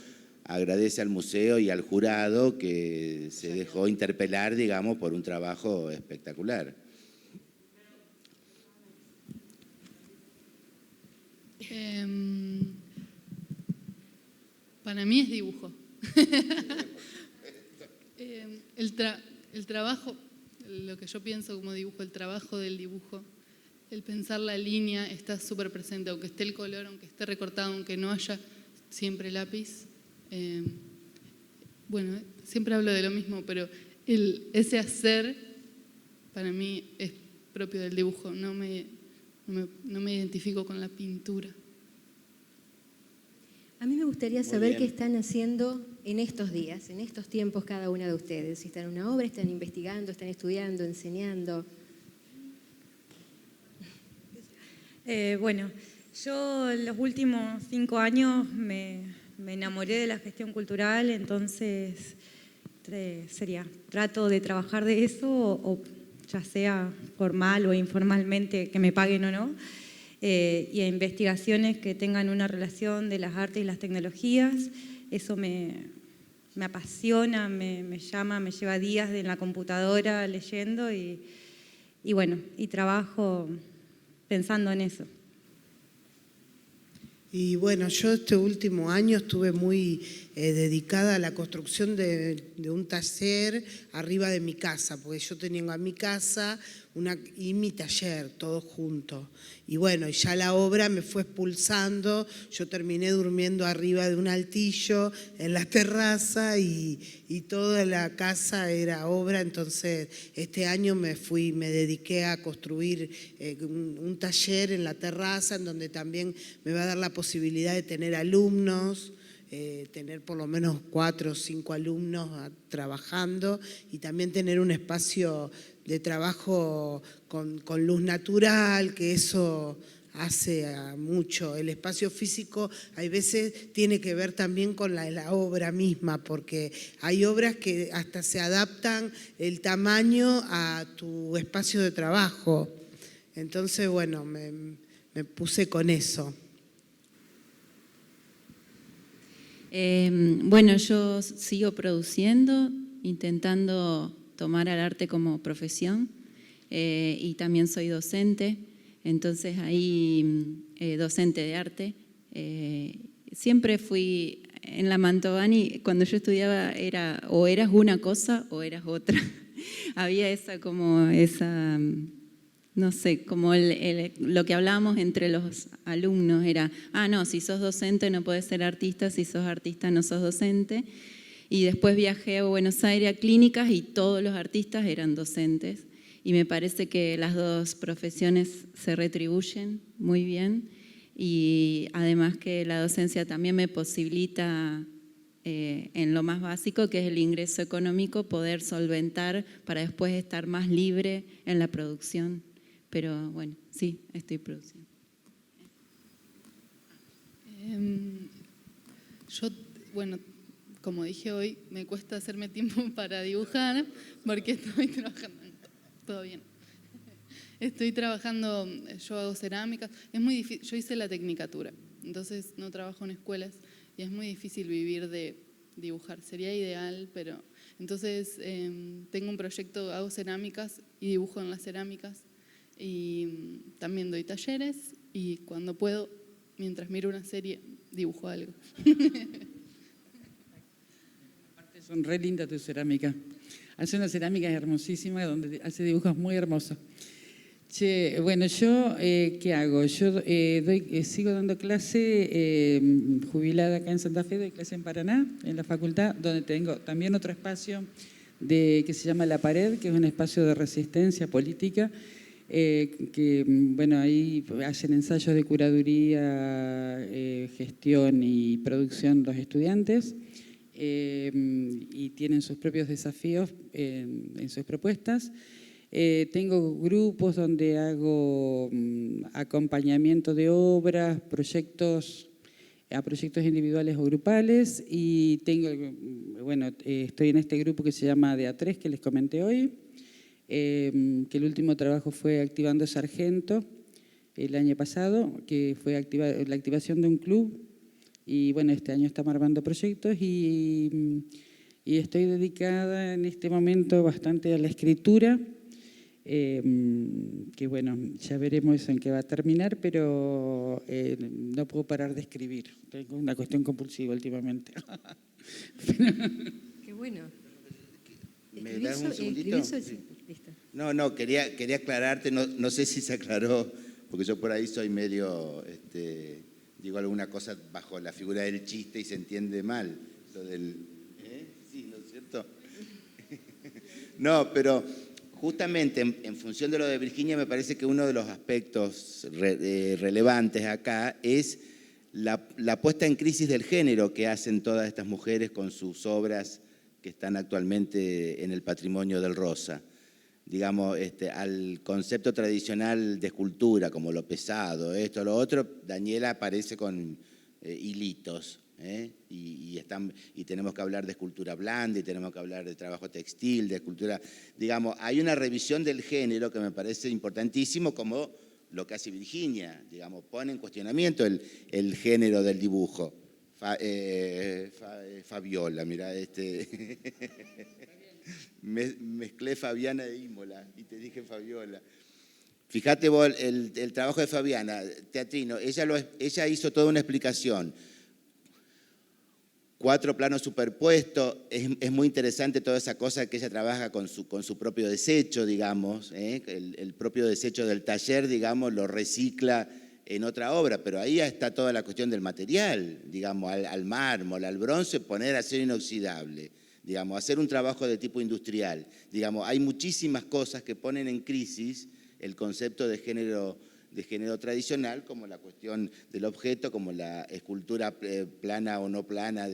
S2: agradece al museo y al jurado que se dejó interpelar, digamos, por un trabajo espectacular.
S6: Para mí es dibujo. el trabajo, lo que yo pienso como dibujo, el trabajo del dibujo, el pensar la línea está súper presente, aunque esté el color, aunque esté recortado, aunque no haya siempre lápiz. Bueno, siempre hablo de lo mismo, pero ese hacer para mí es propio del dibujo, no me identifico con la pintura.
S8: A mí me gustaría saber qué están haciendo en estos días, en estos tiempos cada una de ustedes. Si están en una obra, están investigando, están estudiando, enseñando.
S5: Bueno, yo los últimos 5 años me enamoré de la gestión cultural, entonces trato de trabajar de eso, o ya sea formal o informalmente, que me paguen o no, y a investigaciones que tengan una relación de las artes y las tecnologías. Eso me apasiona, me llama, me lleva días en la computadora leyendo y bueno, y trabajo pensando en eso.
S3: Y bueno, yo este último año estuve muy dedicada a la construcción de un taller arriba de mi casa, porque yo tenía mi casa y mi taller, todo junto. Y bueno, ya la obra me fue expulsando, yo terminé durmiendo arriba de un altillo en la terraza y toda la casa era obra, entonces este año me dediqué a construir un taller en la terraza, en donde también me va a dar la posibilidad de tener alumnos, tener por lo menos 4 o 5 alumnos trabajando, y también tener un espacio de trabajo con luz natural, que eso hace mucho. El espacio físico hay veces tiene que ver también con la obra misma, porque hay obras que hasta se adaptan el tamaño a tu espacio de trabajo. Entonces, bueno, me puse con eso.
S4: Bueno, yo sigo produciendo, intentando tomar al arte como profesión, y también soy docente, entonces ahí docente de arte. Siempre fui en la Mantovani, cuando yo estudiaba o eras una cosa o eras otra. Había esa no sé, como lo que hablábamos entre los alumnos era, no, si sos docente no podés ser artista, si sos artista no sos docente. Y después viajé a Buenos Aires a clínicas y todos los artistas eran docentes. Y me parece que las dos profesiones se retribuyen muy bien. Y además que la docencia también me posibilita, en lo más básico, que es el ingreso económico, poder solventar para después estar más libre en la producción. Pero bueno, sí, estoy produciendo.
S6: Yo, bueno, como dije hoy, me cuesta hacerme tiempo para dibujar porque estoy trabajando. Todo bien. Estoy trabajando, yo hago cerámica. Es muy difícil, yo hice la tecnicatura, entonces no trabajo en escuelas y es muy difícil vivir de dibujar. Sería ideal, pero entonces tengo un proyecto, hago cerámicas y dibujo en las cerámicas. Y también doy talleres y cuando puedo, mientras miro una serie, dibujo algo.
S7: Aparte son re lindas tus cerámicas. Hace una cerámica hermosísima donde hace dibujos muy hermosos. Che, bueno, yo, ¿qué hago? Yo sigo dando clase, jubilada acá en Santa Fe, doy clase en Paraná, en la facultad, donde tengo también otro espacio que se llama La Pared, que es un espacio de resistencia política, que bueno, ahí hacen ensayos de curaduría, gestión y producción los estudiantes, y tienen sus propios desafíos en sus propuestas. Tengo grupos donde hago acompañamiento de obras, a proyectos individuales o grupales, y estoy en este grupo que se llama De A3, que les comenté hoy, que el último trabajo fue Activando Sargento el año pasado, que fue la activación de un club, y bueno, este año estamos armando proyectos y estoy dedicada en este momento bastante a la escritura, que bueno, ya veremos eso en qué va a terminar, pero no puedo parar de escribir, tengo una cuestión compulsiva últimamente.
S8: Qué bueno.
S2: ¿Me das un segundito?
S8: Sí. Listo.
S2: No, quería aclararte, no sé si se aclaró, porque yo por ahí soy medio, digo alguna cosa bajo la figura del chiste y se entiende mal. Lo del, sí, ¿no es cierto? No, pero justamente en función de lo de Virginia me parece que uno de los aspectos relevantes acá es la puesta en crisis del género que hacen todas estas mujeres con sus obras que están actualmente en el patrimonio del Rosa. Digamos, al concepto tradicional de escultura, como lo pesado, esto, lo otro, Daniela aparece con hilitos, y tenemos que hablar de escultura blanda, y tenemos que hablar de trabajo textil, de escultura, digamos, hay una revisión del género que me parece importantísimo, como lo que hace Virginia, digamos, pone en cuestionamiento el género del dibujo. Fabiola, mira, mezclé Fabiana e Imola y te dije Fabiola. Fíjate vos el trabajo de Fabiana, teatrino, ella hizo toda una explicación. 4 planos superpuestos, es muy interesante toda esa cosa que ella trabaja con su propio desecho, digamos, el propio desecho del taller, digamos, lo recicla en otra obra, pero ahí está toda la cuestión del material, digamos, al mármol, al bronce, poner acero inoxidable, digamos, hacer un trabajo de tipo industrial, digamos, hay muchísimas cosas que ponen en crisis el concepto de género tradicional, como la cuestión del objeto, como la escultura plana o no plana.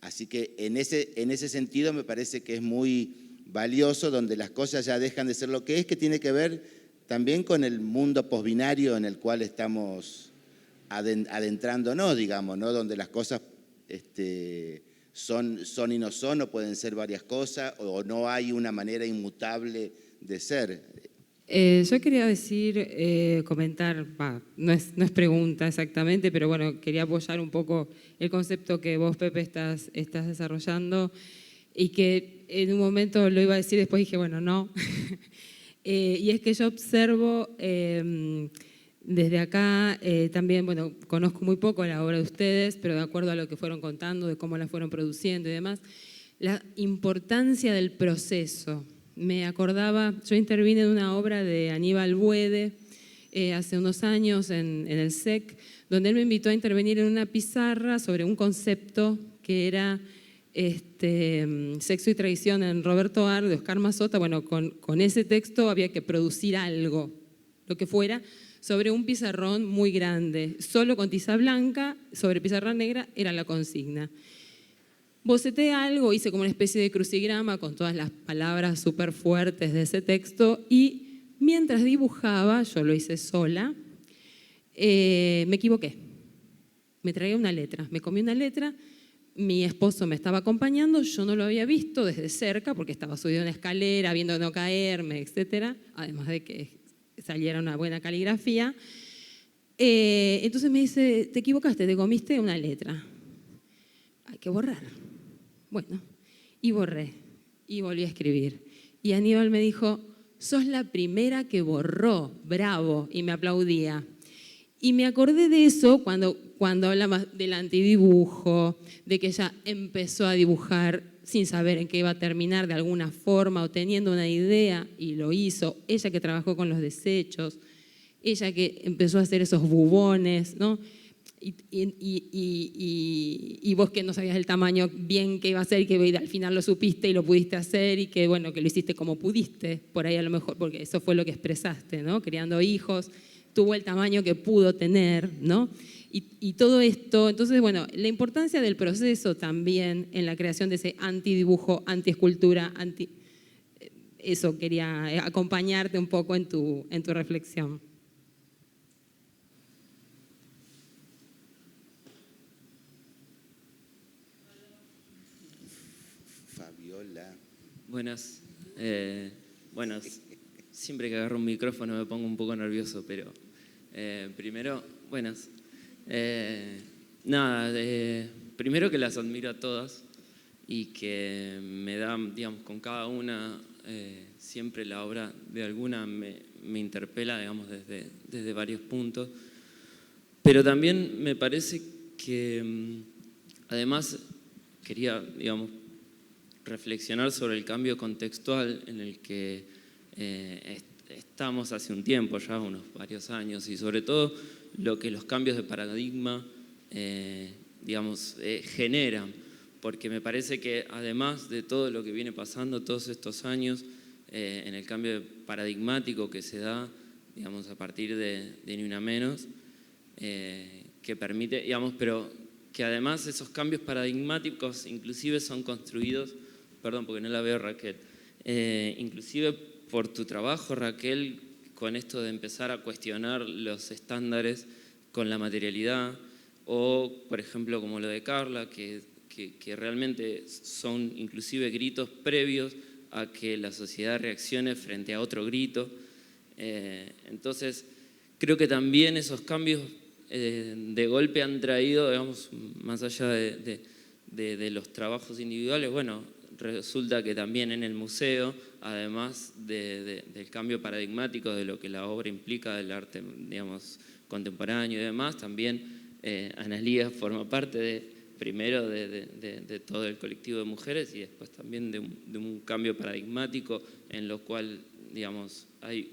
S2: Así que en ese sentido me parece que es muy valioso, donde las cosas ya dejan de ser lo que es, que tiene que ver también con el mundo posbinario en el cual estamos adentrándonos, digamos, ¿no? Donde las cosas son y no son, o pueden ser varias cosas, o no hay una manera inmutable de ser.
S17: Yo quería comentar, no es pregunta exactamente, pero bueno, quería apoyar un poco el concepto que vos, Pepe, estás desarrollando, y que en un momento lo iba a decir, después dije, bueno, no. Y es que yo observo desde acá, también, bueno, conozco muy poco la obra de ustedes, pero de acuerdo a lo que fueron contando, de cómo la fueron produciendo y demás, la importancia del proceso. Me acordaba, yo intervine en una obra de Aníbal Buede hace unos años en el SEC, donde él me invitó a intervenir en una pizarra sobre un concepto que era Sexo y traición en Roberto Ar, de Oscar Mazota. Bueno, con ese texto había que producir algo, lo que fuera, sobre un pizarrón muy grande, solo con tiza blanca, sobre pizarra negra era la consigna. Boceté algo, hice como una especie de crucigrama con todas las palabras súper fuertes de ese texto, y mientras dibujaba, yo lo hice sola, me equivoqué. Me traía una letra, me comí una letra, mi esposo me estaba acompañando, yo no lo había visto desde cerca porque estaba subido una escalera, viendo no caerme, etc. Además de que saliera una buena caligrafía. Entonces me dice, te equivocaste, te comiste una letra. Hay que borrar. Bueno, y borré, y volví a escribir. Y Aníbal me dijo, sos la primera que borró, bravo, y me aplaudía. Y me acordé de eso cuando hablaba del antidibujo, de que ella empezó a dibujar sin saber en qué iba a terminar de alguna forma o teniendo una idea, y lo hizo. Ella que trabajó con los desechos, ella que empezó a hacer esos bubones, ¿no? Y vos que no sabías el tamaño bien que iba a ser y que al final lo supiste y lo pudiste hacer, y que bueno, que lo hiciste como pudiste, por ahí a lo mejor, porque eso fue lo que expresaste, ¿no? Criando hijos, tuvo el tamaño que pudo tener, ¿no? Y todo esto, entonces bueno, la importancia del proceso también en la creación de ese antidibujo, antiescultura, eso quería acompañarte un poco en tu reflexión.
S18: Buenas. Buenas. Siempre que agarro un micrófono me pongo un poco nervioso, pero primero, buenas. Primero que las admiro a todas y que me dan, digamos, con cada una, siempre la obra de alguna me interpela, digamos, desde varios puntos. Pero también me parece que, además, quería, digamos, reflexionar sobre el cambio contextual en el que estamos hace un tiempo, ya unos varios años, y sobre todo lo que los cambios de paradigma generan, porque me parece que además de todo lo que viene pasando todos estos años, en el cambio paradigmático que se da, digamos, a partir de Ni Una Menos, que permite, digamos, pero que además esos cambios paradigmáticos inclusive son construidos, perdón porque no la veo Raquel, inclusive por tu trabajo, Raquel, con esto de empezar a cuestionar los estándares con la materialidad, o por ejemplo como lo de Carla, que realmente son inclusive gritos previos a que la sociedad reaccione frente a otro grito. Entonces, creo que también esos cambios de golpe han traído, digamos, más allá de los trabajos individuales, bueno, resulta que también en el museo, además del cambio paradigmático de lo que la obra implica del arte, digamos, contemporáneo y demás, también Analía forma parte primero de todo el colectivo de mujeres y después también de un cambio paradigmático en lo cual, digamos, hay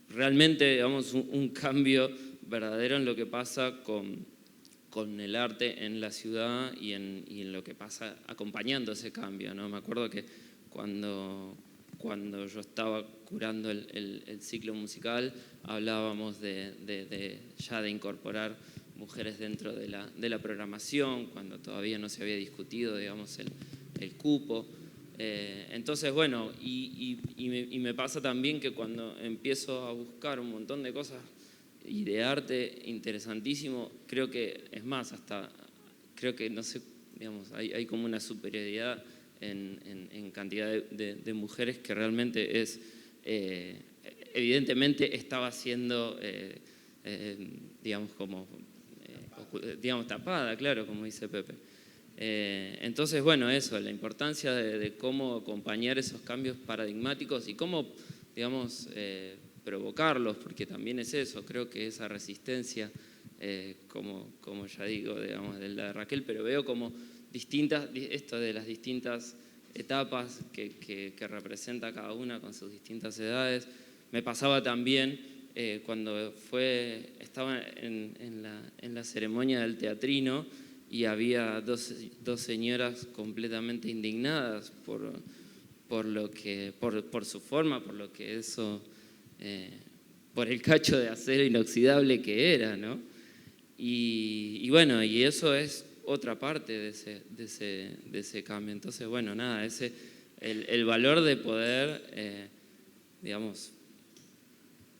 S18: realmente, digamos, un cambio verdadero en lo que pasa con el arte en la ciudad y en lo que pasa acompañando ese cambio, ¿no? Me acuerdo que cuando yo estaba curando el ciclo musical hablábamos ya de incorporar mujeres dentro de la programación, cuando todavía no se había discutido, digamos, el cupo. Entonces, bueno, y me pasa también que cuando empiezo a buscar un montón de cosas y de arte interesantísimo, creo que, es más, hasta creo que, no sé, digamos, hay como una superioridad en cantidad de mujeres que realmente es, evidentemente estaba siendo, digamos, tapada, claro, como dice Pepe. Entonces, bueno, eso, la importancia de cómo acompañar esos cambios paradigmáticos y cómo, digamos, provocarlos, porque también es eso, creo que esa resistencia, como ya digo, digamos, de la de Raquel, pero veo como esto de las distintas etapas que representa cada una con sus distintas edades. Me pasaba también cuando estaba en la ceremonia del teatrino y había dos señoras completamente indignadas por su forma, por lo que eso, por el cacho de acero inoxidable que era, ¿no? Y bueno, y eso es otra parte de ese cambio. Entonces, bueno, nada, el valor de poder, digamos,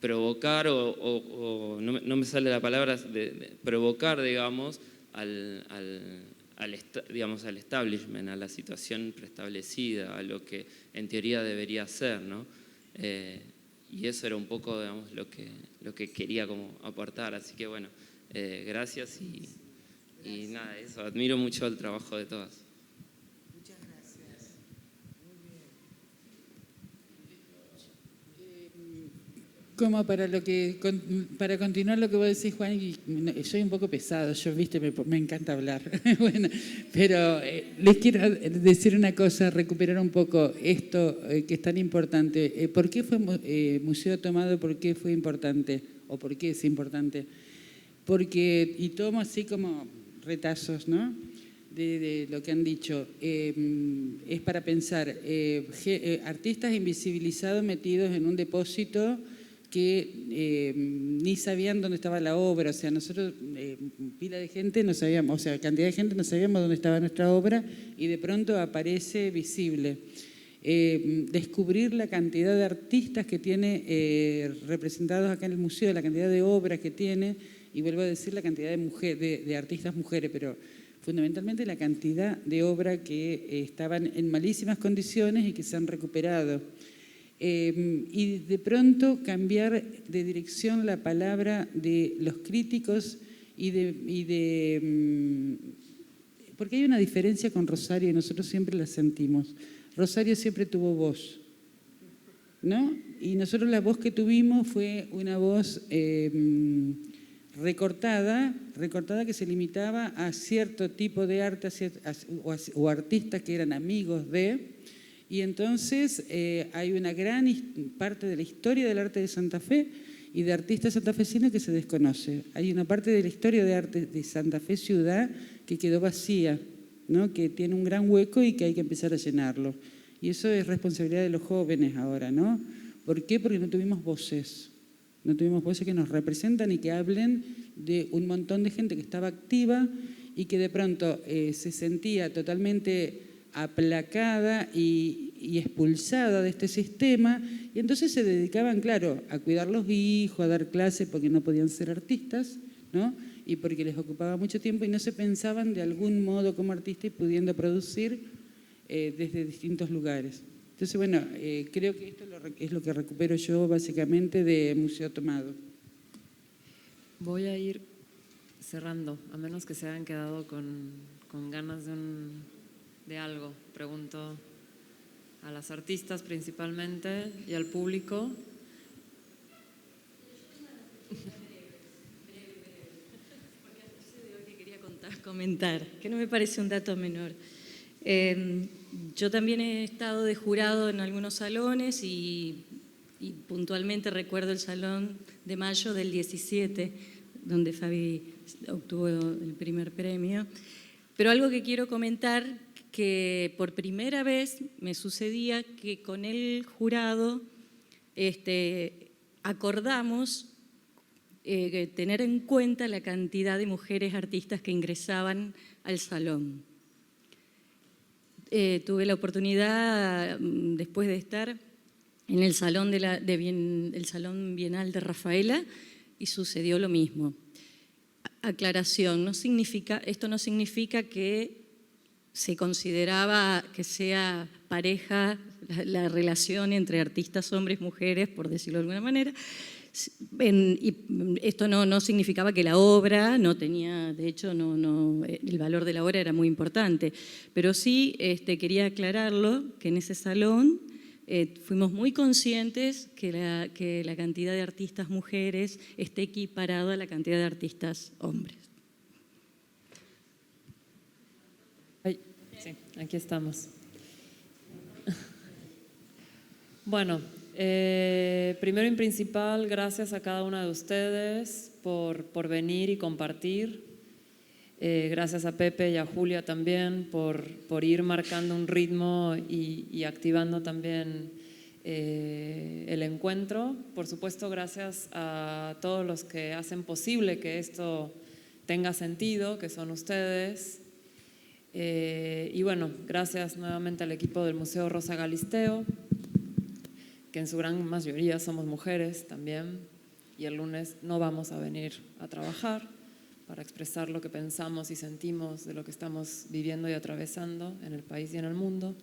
S18: provocar o no me sale la palabra, provocar, digamos, digamos, al establishment, a la situación preestablecida, a lo que en teoría debería ser, ¿no? Y eso era un poco, digamos, lo que quería como aportar. Así que bueno, gracias y nada, eso, admiro mucho el trabajo de todas.
S3: Muchas gracias. Muy bien.
S7: Como para continuar lo que vos decís, Juan, y soy un poco pesado, yo, viste, me encanta hablar, bueno, pero les quiero decir una cosa, recuperar un poco esto que es tan importante. ¿Por qué fue Museo Tomado? ¿Por qué fue importante? ¿O por qué es importante? Porque, y tomo así como retazos, ¿no?, de lo que han dicho, es para pensar, artistas invisibilizados metidos en un depósito que ni sabían dónde estaba la obra, o sea, nosotros, pila de gente no sabíamos, o sea, cantidad de gente no sabíamos dónde estaba nuestra obra y de pronto aparece visible. Descubrir la cantidad de artistas que tiene representados acá en el museo, la cantidad de obras que tiene, y vuelvo a decir la cantidad de artistas mujeres, pero fundamentalmente la cantidad de obra que estaban en malísimas condiciones y que se han recuperado. Y de pronto cambiar de dirección la palabra de los críticos porque hay una diferencia con Rosario y nosotros siempre la sentimos. Rosario siempre tuvo voz, ¿no? Y nosotros la voz que tuvimos fue una voz recortada que se limitaba a cierto tipo de arte o artistas que eran amigos de, y entonces hay una gran parte de la historia del arte de Santa Fe y de artistas santafesinos que se desconoce. Hay una parte de la historia de arte de Santa Fe ciudad que quedó vacía, ¿no? Que tiene un gran hueco y que hay que empezar a llenarlo. Y eso es responsabilidad de los jóvenes ahora, ¿no? ¿Por qué? Porque no tuvimos voces. No tuvimos voces que nos representan y que hablen de un montón de gente que estaba activa y que de pronto se sentía totalmente aplacada y expulsada de este sistema, y entonces se dedicaban, claro, a cuidar los hijos, a dar clases porque no podían ser artistas, ¿no? Y porque les ocupaba mucho tiempo y no se pensaban de algún modo como artistas y pudiendo producir desde distintos lugares. Entonces, bueno, creo que esto es lo que recupero yo básicamente de Museo Tomado.
S1: Voy a ir cerrando, a menos que se hayan quedado con ganas de algo. Pregunto a las artistas principalmente y al público.
S12: Comentar, que no me parece un dato menor. Yo también he estado de jurado en algunos salones y puntualmente recuerdo el Salón de Mayo del 17, donde Fabi obtuvo el primer premio. Pero algo que quiero comentar, que por primera vez me sucedía que con el jurado acordamos tener en cuenta la cantidad de mujeres artistas que ingresaban al salón. Tuve la oportunidad, después de estar en el Salón, el Salón Bienal de Rafaela, y sucedió lo mismo. Aclaración, esto no significa que se consideraba que sea pareja la relación entre artistas hombres, mujeres, por decirlo de alguna manera. Y esto no significaba que la obra no tenía, de hecho, el valor de la obra era muy importante, pero sí quería aclararlo, que en ese salón fuimos muy conscientes que la cantidad de artistas mujeres esté equiparada a la cantidad de artistas hombres.
S1: Sí, aquí estamos. Bueno, primero y principal, gracias a cada una de ustedes por venir y compartir. Gracias a Pepe y a Julia también por ir marcando un ritmo y activando también el encuentro. Por supuesto, gracias a todos los que hacen posible que esto tenga sentido, que son ustedes. Y bueno, gracias nuevamente al equipo del Museo Rosa Galisteo, que en su gran mayoría somos mujeres también, y el lunes no vamos a venir a trabajar para expresar lo que pensamos y sentimos de lo que estamos viviendo y atravesando en el país y en el mundo.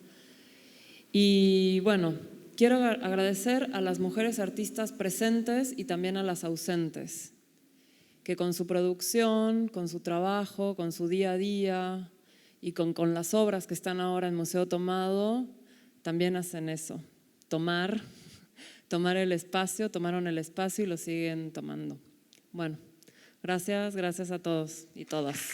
S1: Y bueno, quiero agradecer a las mujeres artistas presentes y también a las ausentes, que con su producción, con su trabajo, con su día a día y con las obras que están ahora en Museo Tomado, también hacen eso, tomar el espacio, tomaron el espacio y lo siguen tomando. Bueno, gracias a todos y todas.